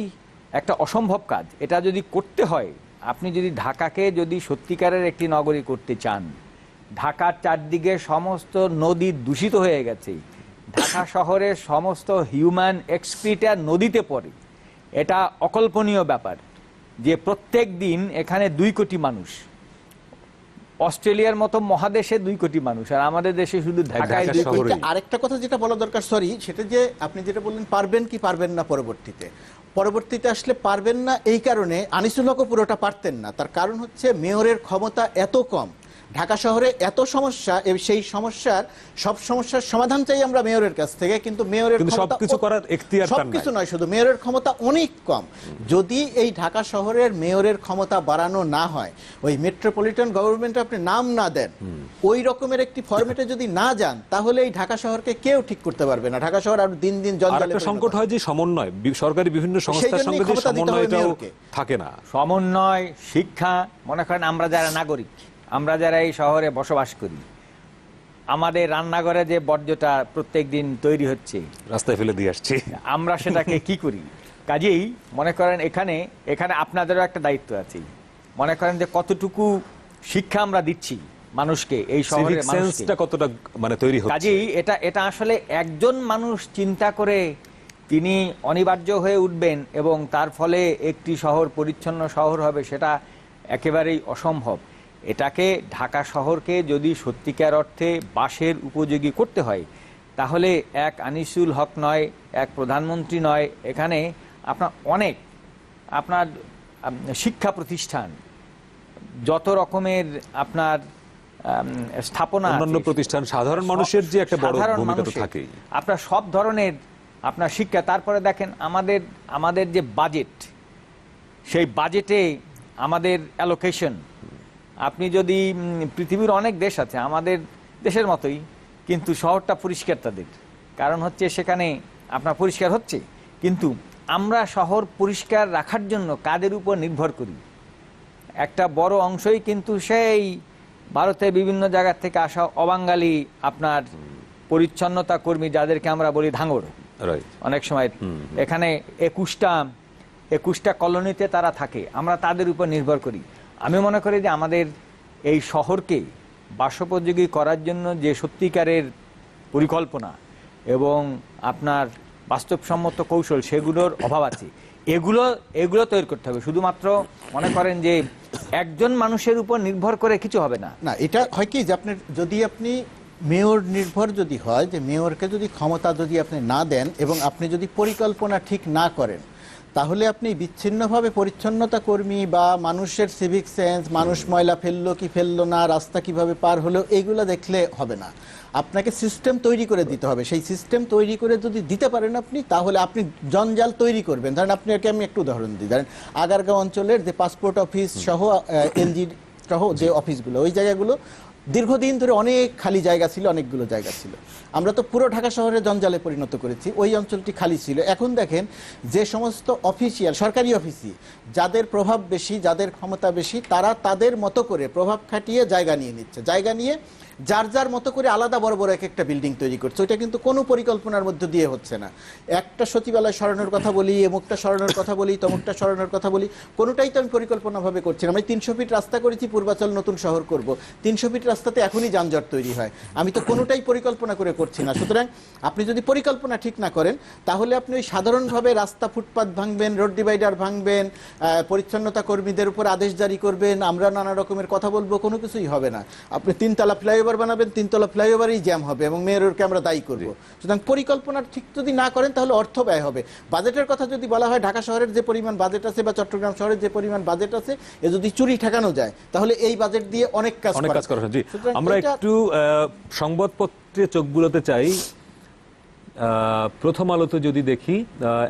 একটা অসম্ভব কাজ। এটা যদি করতে হয়, আপনি যদি ঢাকাকে যদি সত্যিকারের একটি নগরী করতে চান, ঢাকার চারদিকে সমস্ত নদী দূষিত হয়ে গেছে, ঢাকা শহরের সমস্ত হিউম্যান এক্সক্রিটা নদীতে পড়ে, এটা অকল্পনীয় ব্যাপার যে প্রত্যেক দিন এখানে 2 কোটি মানুষ অস্ট্রেলিয়ার মতো মহাদেশে 2 কোটি মানুষ, আর আমাদের দেশে শুধু ঢাকায় ঢাকা 2 কোটি। শহরে। আরেকটা কথা যেটা বলা দরকার, সরি, সেটা যে আপনি যেটা বললেন পারবেন কি পারবেন না পরবর্তীতে আসলে পারবেন না এই কারণে আনিসুল হকও পুরোটা পারতেন না। তার কারণ হচ্ছে মেয়রের ক্ষমতা এত কম, ঢাকা শহরে এত সমস্যা, সেই সব সমস্যার সমাধান চাই আমরা মেয়রের কাছ থেকে, কিন্তু মেয়রের কিন্তু ক্ষমতা সবকিছু করার এখতিয়ার তার নাই। সবকিছু নয়, শুধু মেয়রের ক্ষমতা অনেক কম। যদি এই ঢাকা শহরের মেয়রের ক্ষমতা বাড়ানো না হয়, ওই মেট্রোপলিটন গভর্নমেন্টে আপনি নাম না দেন, ওই রকমের একটি ফরম্যাটে যদি না যান, তাহলে এই ঢাকা শহরকে কেউ ঠিক করতে পারবে না। ঢাকা শহর আর দিন দিন আর জঞ্জালে একটা সংকট হয় যে সমন্বয়, সরকারি বিভিন্ন সংস্থার সঙ্গে যে সমন্বয়টাও থাকে না। সমন্বয়, শিক্ষা, মনে করেন আমরা যারা নাগরিক, আমরা যারা এই শহরে বসবাস করি, আমাদের রান্নাঘরে যে বর্জ্যটা প্রত্যেকদিন তৈরি হচ্ছে, রাস্তায় ফেলে দিয়ে আসছি, আমরা সেটাকে কি করি? কাজেই মনে করেন এখানে আপনাদেরও একটা দায়িত্ব আছে। মনে করেন যে কতটুকু শিক্ষা আমরা দিচ্ছি মানুষকে, এই শহরের সিভিক মানুষকে, সেন্সটা কতটা মানে তৈরি হচ্ছে। কাজেই এটা আসলে একজন মানুষ চিন্তা করে তিনি অনিবার্য হয়ে উঠবেন এবং তার ফলে একটি শহর পরিচ্ছন্ন শহর হবে, সেটা একেবারেই অসম্ভব। এটাকে ঢাকা শহরকে যদি সত্যিকার অর্থে বাসের উপযোগী করতে হয়, তাহলে এক আনিসুল হক নয়, এক প্রধানমন্ত্রী নয়, এখানে আপনার শিক্ষা প্রতিষ্ঠান, যত রকমের আপনার স্থাপনা, অন্যান্য প্রতিষ্ঠান, সাধারণ মানুষের যে একটা বড় সাধারণ ভূমিকা তো মানুষের, থাকেই। আপনার সব ধরনের আপনার শিক্ষা। তারপরে দেখেন আমাদের যে বাজেট, সেই বাজেটে আমাদের অ্যালোকেশন, আপনি যদি পৃথিবীর অনেক দেশ আছে আমাদের দেশের মতোই, কিন্তু শহরটা পরিষ্কার তাদের, কারণ হচ্ছে সেখানে আপনার পরিষ্কার হচ্ছে। কিন্তু আমরা শহর পরিষ্কার রাখার জন্য কাদের উপর নির্ভর করি? একটা বড় অংশই কিন্তু সেই ভারতের বিভিন্ন জায়গা থেকে আসা অবাঙালি আপনার পরিচ্ছন্নতা কর্মী, যাদেরকে আমরা বলি ধাঙ্গড়। অনেক সময় এখানে 21টা কলোনিতে তারা থাকে, আমরা তাদের উপর নির্ভর করি। আমি মনে করি যে আমাদের এই শহরকে বাসোপযোগী করার জন্য যে সত্যিকারের পরিকল্পনা এবং আপনার বাস্তবসম্মত কৌশল, সেগুলোর অভাব আছে। এগুলো তৈরি করতে হবে। শুধুমাত্র মনে করেন যে একজন মানুষের উপর নির্ভর করে কিছু হবে না। না, এটা হয় কি যে আপনি মেয়র নির্ভর যদি হয়, যে মেয়রকে যদি ক্ষমতা যদি আপনি না দেন এবং আপনি যদি পরিকল্পনা ঠিক না করেন, তাহলে আপনি বিচ্ছিন্নভাবে পরিচ্ছন্নতা কর্মী বা মানুষের সিভিক সেন্স, মানুষ ময়লা ফেললো কি ফেললো না, রাস্তা কিভাবে পার হলো, এইগুলো দেখলে হবে না। আপনাকে সিস্টেম তৈরি করে দিতে হবে। সেই সিস্টেম তৈরি করে যদি দিতে পারেন আপনি, তাহলে আপনি জঞ্জাল তৈরি করবেন। ধরেন আমি একটু উদাহরণ দিই। ধরেন আগারগাঁও অঞ্চলের যে পাসপোর্ট অফিস সহ এলজি সহ যে অফিসগুলো, ওই জায়গাগুলো দীর্ঘদিন ধরে অনেক খালি জায়গা ছিল, অনেকগুলো জায়গা ছিল। আমরা তো পুরো ঢাকা শহরে জঞ্জালে পরিণত করেছি। ওই অঞ্চলটি খালি ছিল। এখন দেখেন যে সমস্ত অফিসিয়াল সরকারি অফিসই, যাদের প্রভাব বেশি, যাদের ক্ষমতা বেশি, তারা তাদের মতো করে প্রভাব খাটিয়ে জায়গা নিয়ে নিচ্ছে। জায়গা নিয়ে যার যার মতো করে আলাদা বড় বড় একটা বিল্ডিং তৈরি করছে। ওইটা কিন্তু কোনো পরিকল্পনার মধ্যে দিয়ে হচ্ছে না। একটা সচিবালয় সরানোর কথা বলি, এমুকটা সরানোর কথা বলি, তমুকটা সরানোর কথা বলি, কোনোটাই তো আমি পরিকল্পনাভাবে করছি না। আমি 300 ফিট রাস্তা করেছি, পূর্বাচল নতুন শহর করব। 300 ফিট রাস্তাতে এখনই যানজট তৈরি হয়। আমি তো কোনোটাই পরিকল্পনা করে করছি না। সুতরাং আপনি যদি পরিকল্পনা ঠিক না করেন, তাহলে আপনি ওই সাধারণভাবে রাস্তা ফুটপাত ভাঙবেন, রোড ডিভাইডার ভাঙবেন, পরিচ্ছন্নতা কর্মীদের উপর আদেশ জারি করবেন, আমরা নানা রকমের কথা বলবো, কোনো কিছুই হবে না। আপনি 3তলা ফ্লাইওভার বানাবেন, 3তলা ফ্লাইওভারই জ্যাম হবে এবং মেয়রকে আমরা দায়ী করব। সুতরাং পরিকল্পনা ঠিক যদি না করেন, তাহলে অর্থ ব্যয় হবে। বাজেটের কথা যদি বলা হয়, ঢাকা শহরের যে পরিমাণ বাজেট আছে বা চট্টগ্রাম শহরের যে পরিমাণ বাজেট আছে, এ যদি চুরি ঠেকানো যায়, তাহলে এই বাজেট দিয়ে অনেক কাজ করা যায়। আমরা একটু সংবাদপত্রে চোখ বুলাতে চাই। প্রথম আলোতে যদি দেখি,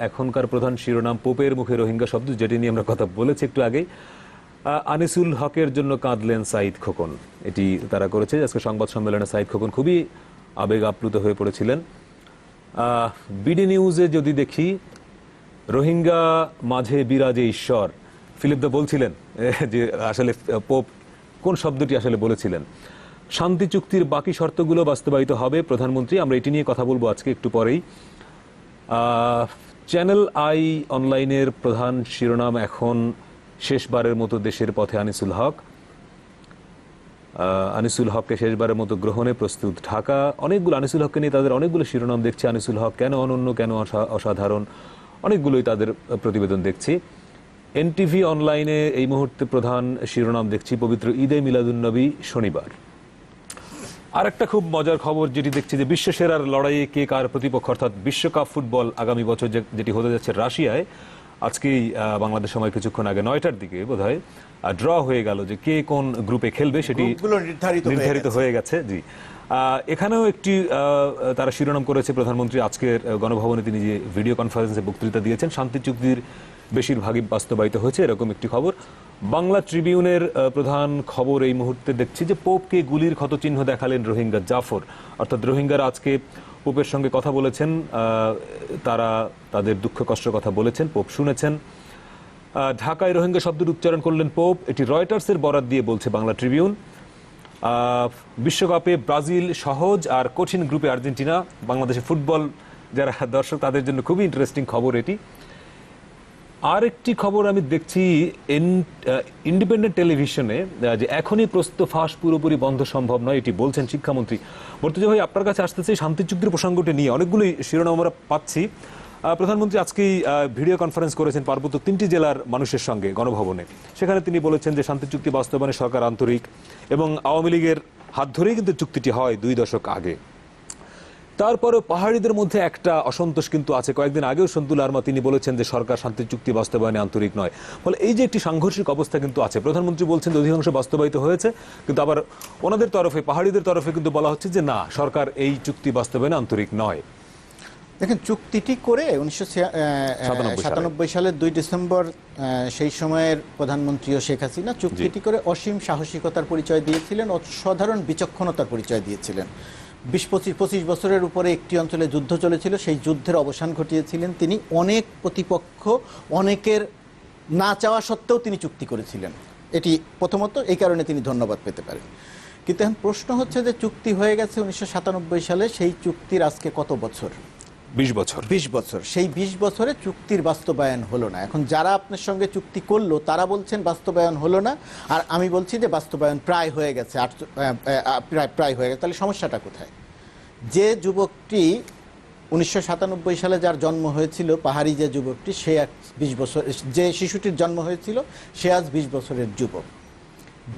এখনকার প্রধান শিরোনাম পোপের মুখে রোহিঙ্গা শব্দ, যেটি নিয়ে আমরা কথা বলেছি একটু আগেই। আনিসুল হকের জন্য কাঁদলেন সাঈদ খোকন, এটি তারা করেছে আজকে সংবাদ সম্মেলনে। সাঈদ খোকন খুবই আবেগ আপ্লুত হয়ে পড়েছিলেন। বিডি নিউজে যদি দেখি, রোহিঙ্গা মাঝে বিরাজে ঈশ্বর, ফিলিপ দা বলছিলেন যে আসলে পোপ কোন শব্দটি আসলে বলেছিলেন। শান্তি চুক্তির বাকি শর্তগুলো বাস্তবায়িত হবে প্রধানমন্ত্রী, আমরা এটি নিয়ে কথা বলবো আজকে একটু পরেই। চ্যানেল আই অনলাইনের প্রধান শিরোনাম এখন শেষবারের মতো দেশের পথে আনিসুল হক। আনিসুল হককে শেষবারের মতো গ্রহণে প্রস্তুত ঢাকা। অনেকগুলো আনিসুল হককে নিয়ে তাদের অনেকগুলো শিরোনাম দেখছি। আনিসুল হক কেন অনন্য, কেন অসাধারণ, অনেকগুলোই তাদের প্রতিবেদন দেখছি। এনটিভি অনলাইনে এই মুহূর্তে প্রধান শিরোনাম দেখছি পবিত্র ঈদে মিলাদুন্নবী শনিবার। আর একটা খুব মজার খবর যেটি দেখছি যে বিশ্বসেরার লড়াইয়ে কে কার প্রতিপক্ষ, অর্থাৎ বিশ্বকাপ ফুটবল আগামী বছর যেটি হতে যাচ্ছে রাশিয়ায়, আজকেই বাংলাদেশ সময় কিছুক্ষণ আগে 9টার দিকে বোধহয় ড্র হয়ে গেল যে কে কোন গ্রুপে খেলবে, সেটি গ্রুপগুলো নির্ধারিত হয়ে গেছে। জি, এখানেও একটি তারা শিরোনাম করেছে প্রধানমন্ত্রী আজকের গণভবনে তিনি যে ভিডিও কনফারেন্সে বক্তৃতা দিয়েছেন, শান্তি চুক্তির বেশিরভাগই বাস্তবায়িত হয়েছে, এরকম একটি খবর। বাংলা ট্রিবিউনের প্রধান খবর এই মুহূর্তে দেখছি যে পোপকে গুলির ক্ষতচিহ্ন দেখালেন রোহিঙ্গা জাফর, অর্থাৎ রোহিঙ্গারা আজকে পোপের সঙ্গে কথা বলেছেন, তারা তাদের দুঃখ কষ্টের কথা বলেছেন, পোপ শুনেছেন। ঢাকায় রোহিঙ্গা শব্দের উচ্চারণ করলেন পোপ, এটি রয়টার্সের বরাত দিয়ে বলছে বাংলা ট্রিবিউন। বিশ্বকাপে ব্রাজিল সহজ আর কঠিন গ্রুপে আর্জেন্টিনা। বাংলাদেশে ফুটবল যারা দর্শক তাদের জন্য খুবই ইন্টারেস্টিং খবর এটি। আর একটি খবর আমি দেখছি ইন্ডিপেন্ডেন্ট টেলিভিশনে যে এখনই প্রস্তুত ফাঁস পুরোপুরি বন্ধ সম্ভব নয়, এটি বলছেন শিক্ষামন্ত্রী। মর্তুজা ভাই, আপনার কাছে আসতেছে শান্তি চুক্তির প্রসঙ্গটি নিয়ে অনেকগুলোই শিরোনাম আমরা পাচ্ছি। প্রধানমন্ত্রী আজকেই ভিডিও কনফারেন্স করেছেন পার্বত্য 3টি জেলার মানুষের সঙ্গে গণভবনে। সেখানে তিনি বলেছেন যে শান্তি চুক্তি বাস্তবায়নে সরকার আন্তরিক এবং আওয়ামী লীগের হাত ধরেই কিন্তু চুক্তিটি হয় 2 দশক আগে। তারপরেও পাহাড়িদের মধ্যে একটা অসন্তোষ কিন্তু আছে। কয়েকদিন আগেও সন্তুল আরমা তিনি বলেছেন যে সরকার শান্তি চুক্তি বাস্তবায়নে আন্তরিক নয়। ফলে এই যে একটি সাংঘর্ষিক অবস্থা কিন্তু আছে। প্রধানমন্ত্রী বলছেন যে অধিকাংশ বাস্তবায়িত হয়েছে, কিন্তু আবার ওনাদের তরফে পাহাড়িদের তরফে কিন্তু বলা হচ্ছে যে না, সরকার এই চুক্তি বাস্তবায়নে আন্তরিক নয়। দেখেন, চুক্তিটি করে 1997 সালের 2 ডিসেম্বর সেই সময়ের প্রধানমন্ত্রীও শেখ হাসিনা চুক্তিটি করে অসীম সাহসিকতার পরিচয় দিয়েছিলেন, অসাধারণ বিচক্ষণতার পরিচয় দিয়েছিলেন। 20-25 বছরের উপরে একটি অঞ্চলে যুদ্ধ চলেছিল, সেই যুদ্ধের অবসান ঘটিয়েছিলেন তিনি। অনেক প্রতিপক্ষ, অনেকের না চাওয়া সত্ত্বেও তিনি চুক্তি করেছিলেন। এটি প্রথমত এই কারণে তিনি ধন্যবাদ পেতে পারেন। কিন্তু এখন প্রশ্ন হচ্ছে যে চুক্তি হয়ে গেছে 1997 সালে, সেই চুক্তির আজকে কত বছর? 20 বছর। 20 বছর। সেই 20 বছরে চুক্তির বাস্তবায়ন হলো না। এখন যারা আপনার সঙ্গে চুক্তি করলো তারা বলছেন বাস্তবায়ন হলো না, আর আমি বলছি যে বাস্তবায়ন প্রায় হয়ে গেছে, প্রায় হয়ে গেছে। তাহলে সমস্যাটা কোথায়? যে যুবকটি 1997 সালে যার জন্ম হয়েছিল, পাহাড়ি যে যুবকটি, সে 20 বছর, যে শিশুটির জন্ম হয়েছিল সে আজ 20 বছরের যুবক।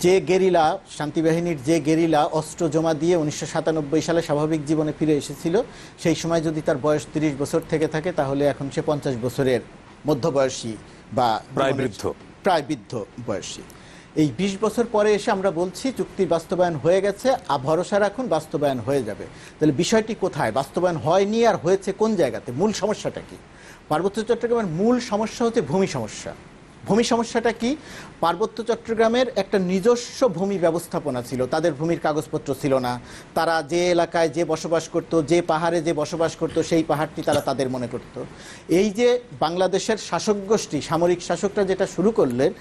যে গেরিলা, শান্তিবাহিনীর যে গেরিলা অস্ত্র জমা দিয়ে 1997 সালে স্বাভাবিক জীবনে ফিরে এসেছিল, সেই সময় যদি তার বয়স 30 বছর থেকে থাকে, তাহলে এখন সে 50 বছরের মধ্যবয়সী বা প্রায় বৃদ্ধ বয়সী। এই 20 বছর পরে এসে আমরা বলছি চুক্তির বাস্তবায়ন হয়ে গেছে, ভরসা রাখুন বাস্তবায়ন হয়ে যাবে। তাহলে বিষয়টি কোথায়? বাস্তবায়ন হয়নি আর হয়েছে কোন জায়গাতে? মূল সমস্যাটা কি? পার্বত্য চট্টগ্রামের মূল সমস্যা হচ্ছে ভূমি সমস্যা। ভূমি সমস্যাটা কি? পার্বত্য চট্টগ্রামের একটা নিজস্ব ভূমি ব্যবস্থাপনা ছিল, তাদের ভূমির কাগজপত্র ছিল না। তারা যে এলাকায় যে বসবাস করত, যে পাহাড়ে যে বসবাস করত, সেই পাহাড়টি তারা তাদের মনে করত। এই যে বাংলাদেশের শাসক গোষ্ঠী, সামরিক শাসকরা যেটা শুরু করলেন,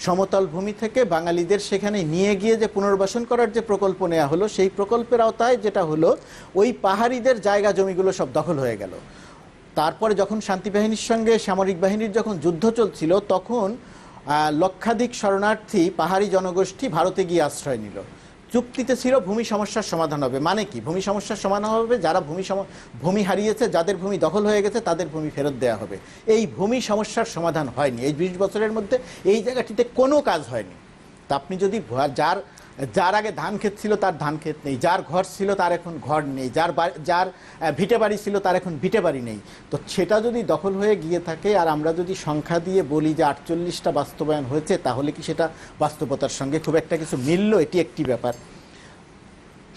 সমতল ভূমি থেকে বাঙালিদের সেখানে নিয়ে গিয়ে যে পুনর্বাসন করার যে প্রকল্প নেওয়া হলো, সেই প্রকল্পের আওতায় যেটা হলো, ওই পাহাড়িদের জায়গা জমিগুলো সব দখল হয়ে গেল। তারপরে যখন শান্তি বাহিনীর সঙ্গে সামরিক বাহিনীর যখন যুদ্ধ চলছিল, তখন লক্ষাধিক শরণার্থী পাহাড়ি জনগোষ্ঠী ভারতে গিয়ে আশ্রয় নিল। চুক্তিতে ছিল ভূমি সমস্যার সমাধান হবে। মানে কি ভূমি সমস্যার সমাধান হবে? যারা ভূমি হারিয়েছে, যাদের ভূমি দখল হয়ে গেছে, তাদের ভূমি ফেরত দেওয়া হবে। এই ভূমি সমস্যার সমাধান হয়নি। এই 20 বছরের মধ্যে এই জায়গাটিতে কোনো কাজ হয়নি। তা আপনি যদি যার আগে ধান ক্ষেত ছিল তার ধান ক্ষেত নেই, যার ঘর ছিল তার এখন ঘর নেই, যার ভিটে বাড়ি ছিল তার এখন ভিটে বাড়ি নেই, তো সেটা যদি দখল হয়ে গিয়ে থাকে, আর আমরা যদি সংখ্যা দিয়ে বলি যে 48টা বাস্তবায়ন হয়েছে, তাহলে কি সেটা বাস্তবতার সঙ্গে খুব একটা কিছু মিলল? এটি একটি ব্যাপার।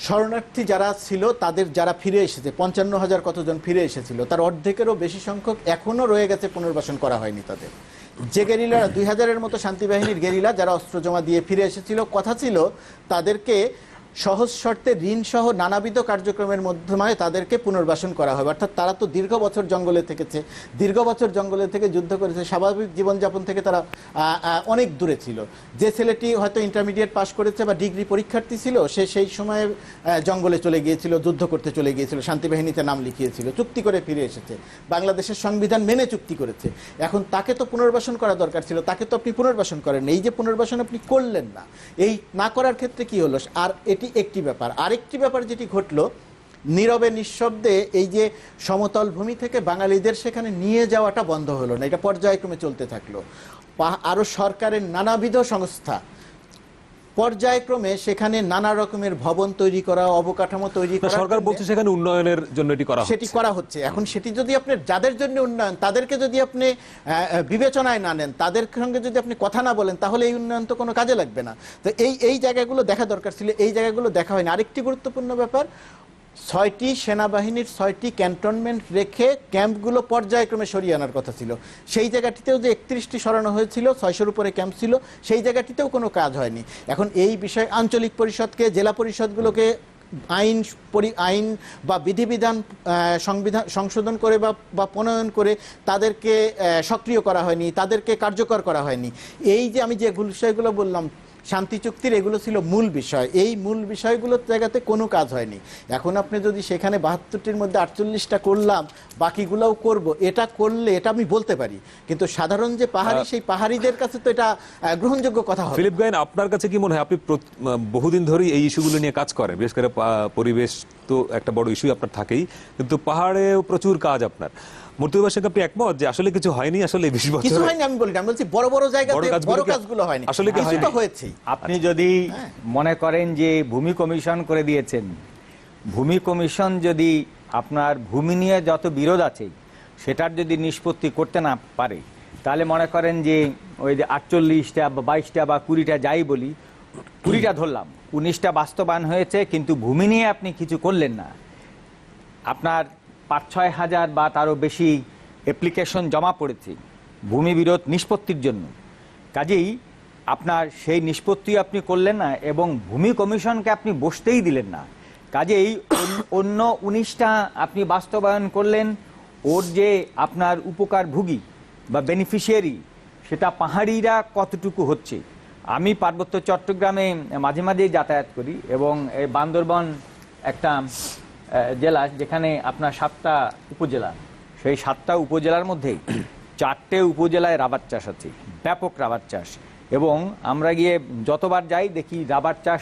শরণার্থী যারা ছিল, তাদের যারা ফিরে এসেছে, 55,000 কতজন ফিরে এসেছিল, তার অর্ধেকেরও বেশি সংখ্যক এখনও রয়ে গেছে, পুনর্বাসন করা হয়নি তাদের। যে গেরিলারা 2000-এর মতো শান্তিবাহিনীর গেরিলা যারা অস্ত্র জমা দিয়ে ফিরে এসেছিল, কথা ছিল তাদেরকে সহজ শর্তে ঋণ সহ নানাবিধ কার্যক্রমের মাধ্যমে তাদেরকে পুনর্বাসন করা হবে। অর্থাৎ তারা তো দীর্ঘ বছর জঙ্গলে থেকেছে, দীর্ঘ বছর জঙ্গলে থেকে যুদ্ধ করেছে, স্বাভাবিক জীবনযাপন থেকে তারা অনেক দূরে ছিল। যে ছেলেটি হয়তো ইন্টারমিডিয়েট পাশ করেছে বা ডিগ্রি পরীক্ষার্থী ছিল, সে সেই সময়ে জঙ্গলে চলে গিয়েছিল, যুদ্ধ করতে চলে গিয়েছিল, শান্তিবাহিনীতে নাম লিখিয়েছিল, চুক্তি করে ফিরে এসেছে, বাংলাদেশের সংবিধান মেনে চুক্তি করেছে। এখন তাকে তো পুনর্বাসন করা দরকার ছিল, তাকে তো আপনি পুনর্বাসন করেন। এই যে পুনর্বাসন আপনি করলেন না, এই না করার ক্ষেত্রে কি হলো? আর এটি একটি ব্যাপার। আরেকটি ব্যাপার যেটি ঘটলো, নীরবে নিঃশব্দে এই যে সমতল ভূমি থেকে বাঙালিদের সেখানে নিয়ে যাওয়াটা বন্ধ হলো না, এটা পর্যায়ক্রমে চলতে থাকলো। আরো সরকারের নানাবিধ সংস্থা পর্যায়ক্রমে সেখানে নানা রকমের ভবন তৈরি করা, অবকাঠামো তৈরি না, করা, সরকার বলছে সেখানে উন্নয়নের জন্য এটি করা সেটি হচ্ছে। করা হচ্ছে। এখন সেটি যদি আপনি যাদের জন্য উন্নয়ন, তাদেরকে যদি আপনি বিবেচনায় না নেন, তাদের সঙ্গে যদি আপনি কথা না বলেন, তাহলে এই উন্নয়ন তো কোনো কাজে লাগবে না। তো এই জায়গাগুলো দেখা দরকার ছিল, এই জায়গাগুলো দেখা হয়নি। আরেকটি গুরুত্বপূর্ণ ব্যাপার, 6টি সেনাবাহিনীর 6টি ক্যান্টনমেন্ট রেখে ক্যাম্পগুলো পর্যায়ক্রমে সরিয়ে আনার কথা ছিল। সেই জায়গাটিতেও যে 31টি সরানো হয়েছিল, 600-র উপরে ক্যাম্প ছিল, সেই জায়গাটিতেও কোনো কাজ হয়নি। এখন এই বিষয়ে আঞ্চলিক পরিষদকে, জেলা পরিষদগুলোকে আইন বা বিধিবিধান সংশোধন করে বা প্রণয়ন করে তাদেরকে সক্রিয় করা হয়নি, তাদেরকে কার্যকর করা হয়নি। এই যে আমি যে বিষয়গুলো বললাম শান্তি চুক্তির, এগুলো ছিল মূল বিষয়। এই মূল বিষয়গুলোর জায়গাতে কোনো কাজ হয়নি। এখন আপনি যদি সেখানে 72টির মধ্যে 48টা করলাম, বাকিগুলোও করব, এটা করলে এটা আমি বলতে পারি, কিন্তু সাধারণ যে পাহাড়ি, সেই পাহাড়িদের কাছে তো এটা গ্রহণযোগ্য কথা হবে। ফিলিপ গায়েন, আপনার কাছে কি মনে হয়, আপনি বহুদিন ধরেই এই ইস্যুগুলো নিয়ে কাজ করেন, বিশেষ করে পরিবেশ তো একটা বড় ইস্যু আপনার থাকেই, কিন্তু পাহাড়েও প্রচুর কাজ আপনার। মর্তুজা সঙ্গে আপনি একমত যে আসলে কিছু হয়নি, আসলে 20 বছর কিছু হয়নি আমি বলি না, আমি বলছি বড় বড় জায়গাতে বড় কাজগুলো হয়নি, আসলে কিছু তো হয়েছে। আপনি যদি মনে করেন যে ভূমি কমিশন করে দিয়েছেন, ভূমি কমিশন যদি আপনার ভূমি নিয়ে যত বিরোধ আছে সেটার যদি নিষ্পত্তি করতে না পারে, তাহলে মনে করেন যে ওই যে 48টা বা 22টা বা 20টা যাই বলি, 20টা ধরলাম, 19টা বাস্তবায়ন হয়েছে, কিন্তু ভূমি নিয়ে আপনি কিছু করলেন না। আপনার 5-6 হাজার বা তারও বেশি অ্যাপ্লিকেশন জমা পড়েছে ভূমি বিরোধ নিষ্পত্তির জন্য। কাজেই আপনার সেই নিষ্পত্তি আপনি করলেন না এবং ভূমি কমিশনকে আপনি বসতেই দিলেন না। কাজেই অন্য 19টা আপনি বাস্তবায়ন করলেন, ওর যে আপনার উপকারভোগী বা বেনিফিশিয়ারি, সেটা পাহাড়িরা কতটুকু হচ্ছে। আমি পার্বত্য চট্টগ্রামে মাঝে মাঝেই যাতায়াত করি এবং এই বান্দরবান একটা জেলা যেখানে আপনার 7টা উপজেলা, সেই 7টা উপজেলার মধ্যেই 4টে উপজেলায় রাবার চাষ আছে, ব্যাপক রাবার চাষ। এবং আমরা গিয়ে যতবার যাই দেখি রাবার চাষ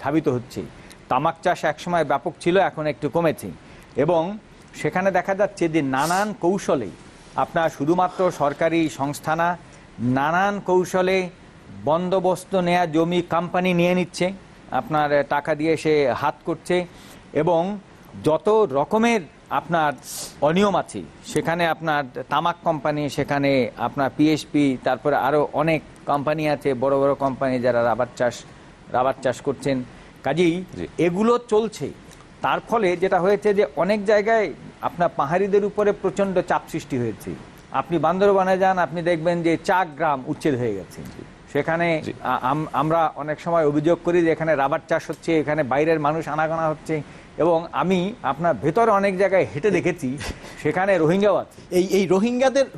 ধাবিত হচ্ছে। তামাক চাষ একসময় ব্যাপক ছিল, এখন একটু কমেছে। এবং সেখানে দেখা যাচ্ছে যে নানান কৌশলে আপনার শুধুমাত্র সরকারি সংস্থা না, নানান কৌশলে বন্দোবস্ত নেয়া জমি কোম্পানি নিয়ে নিচ্ছে, আপনার টাকা দিয়ে সে হাত করছে। এবং যত রকমের আপনার অনিয়ম আছে সেখানে, আপনার তামাক কোম্পানি, সেখানে আপনার পিএসপি, তারপরে আরও অনেক কোম্পানি আছে, বড় বড় কোম্পানি যারা রাবার চাষ করছেন। কাজেই এগুলো চলছে। তার ফলে যেটা হয়েছে যে অনেক জায়গায় আপনার পাহাড়িদের উপরে প্রচণ্ড চাপ সৃষ্টি হয়েছে। আপনি বান্দরবানে যান, আপনি দেখবেন যে চাক গ্রাম উচ্ছেদ হয়ে গেছে। সেখানে আমরা অনেক সময় অভিযোগ করি যে এখানে রাবার চাষ হচ্ছে, এখানে বাইরের মানুষ আনাগোনা হচ্ছে। এবং আমি আপনার ভেতরে অনেক জায়গায় হেঁটে দেখেছি সেখানে রোহিঙ্গাও আছে। এই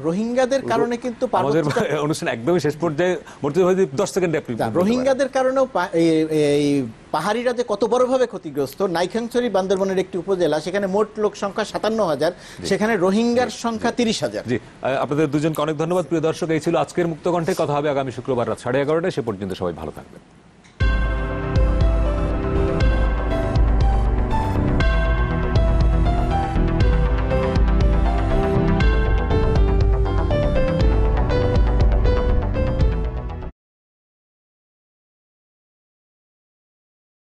রোহিঙ্গাদের কারণে কিন্তু আমাদের অনুষ্ঠান একদমই শেষ পর্যায়ে, মর্তুজা ভাই 10 সেকেন্ডে আপনি। রোহিঙ্গাদের কারণেও এই পাহাড়িরা যে কত বড়ভাবে ক্ষতিগ্রস্ত। নাইখাংছড়ি বান্দরবনের একটি উপজেলা, সেখানে মোট লোক সংখ্যা 57,000, সেখানে রোহিঙ্গার সংখ্যা 30,000। জি, আপনাদের দুজনকে অনেক ধন্যবাদ। প্রিয় দর্শক, এই ছিল আজকের মুক্তকণ্ঠে। কথা হবে আগামী শুক্রবার রাত 11:30টায়। সে পর্যন্ত সবাই ভালো থাকবেন।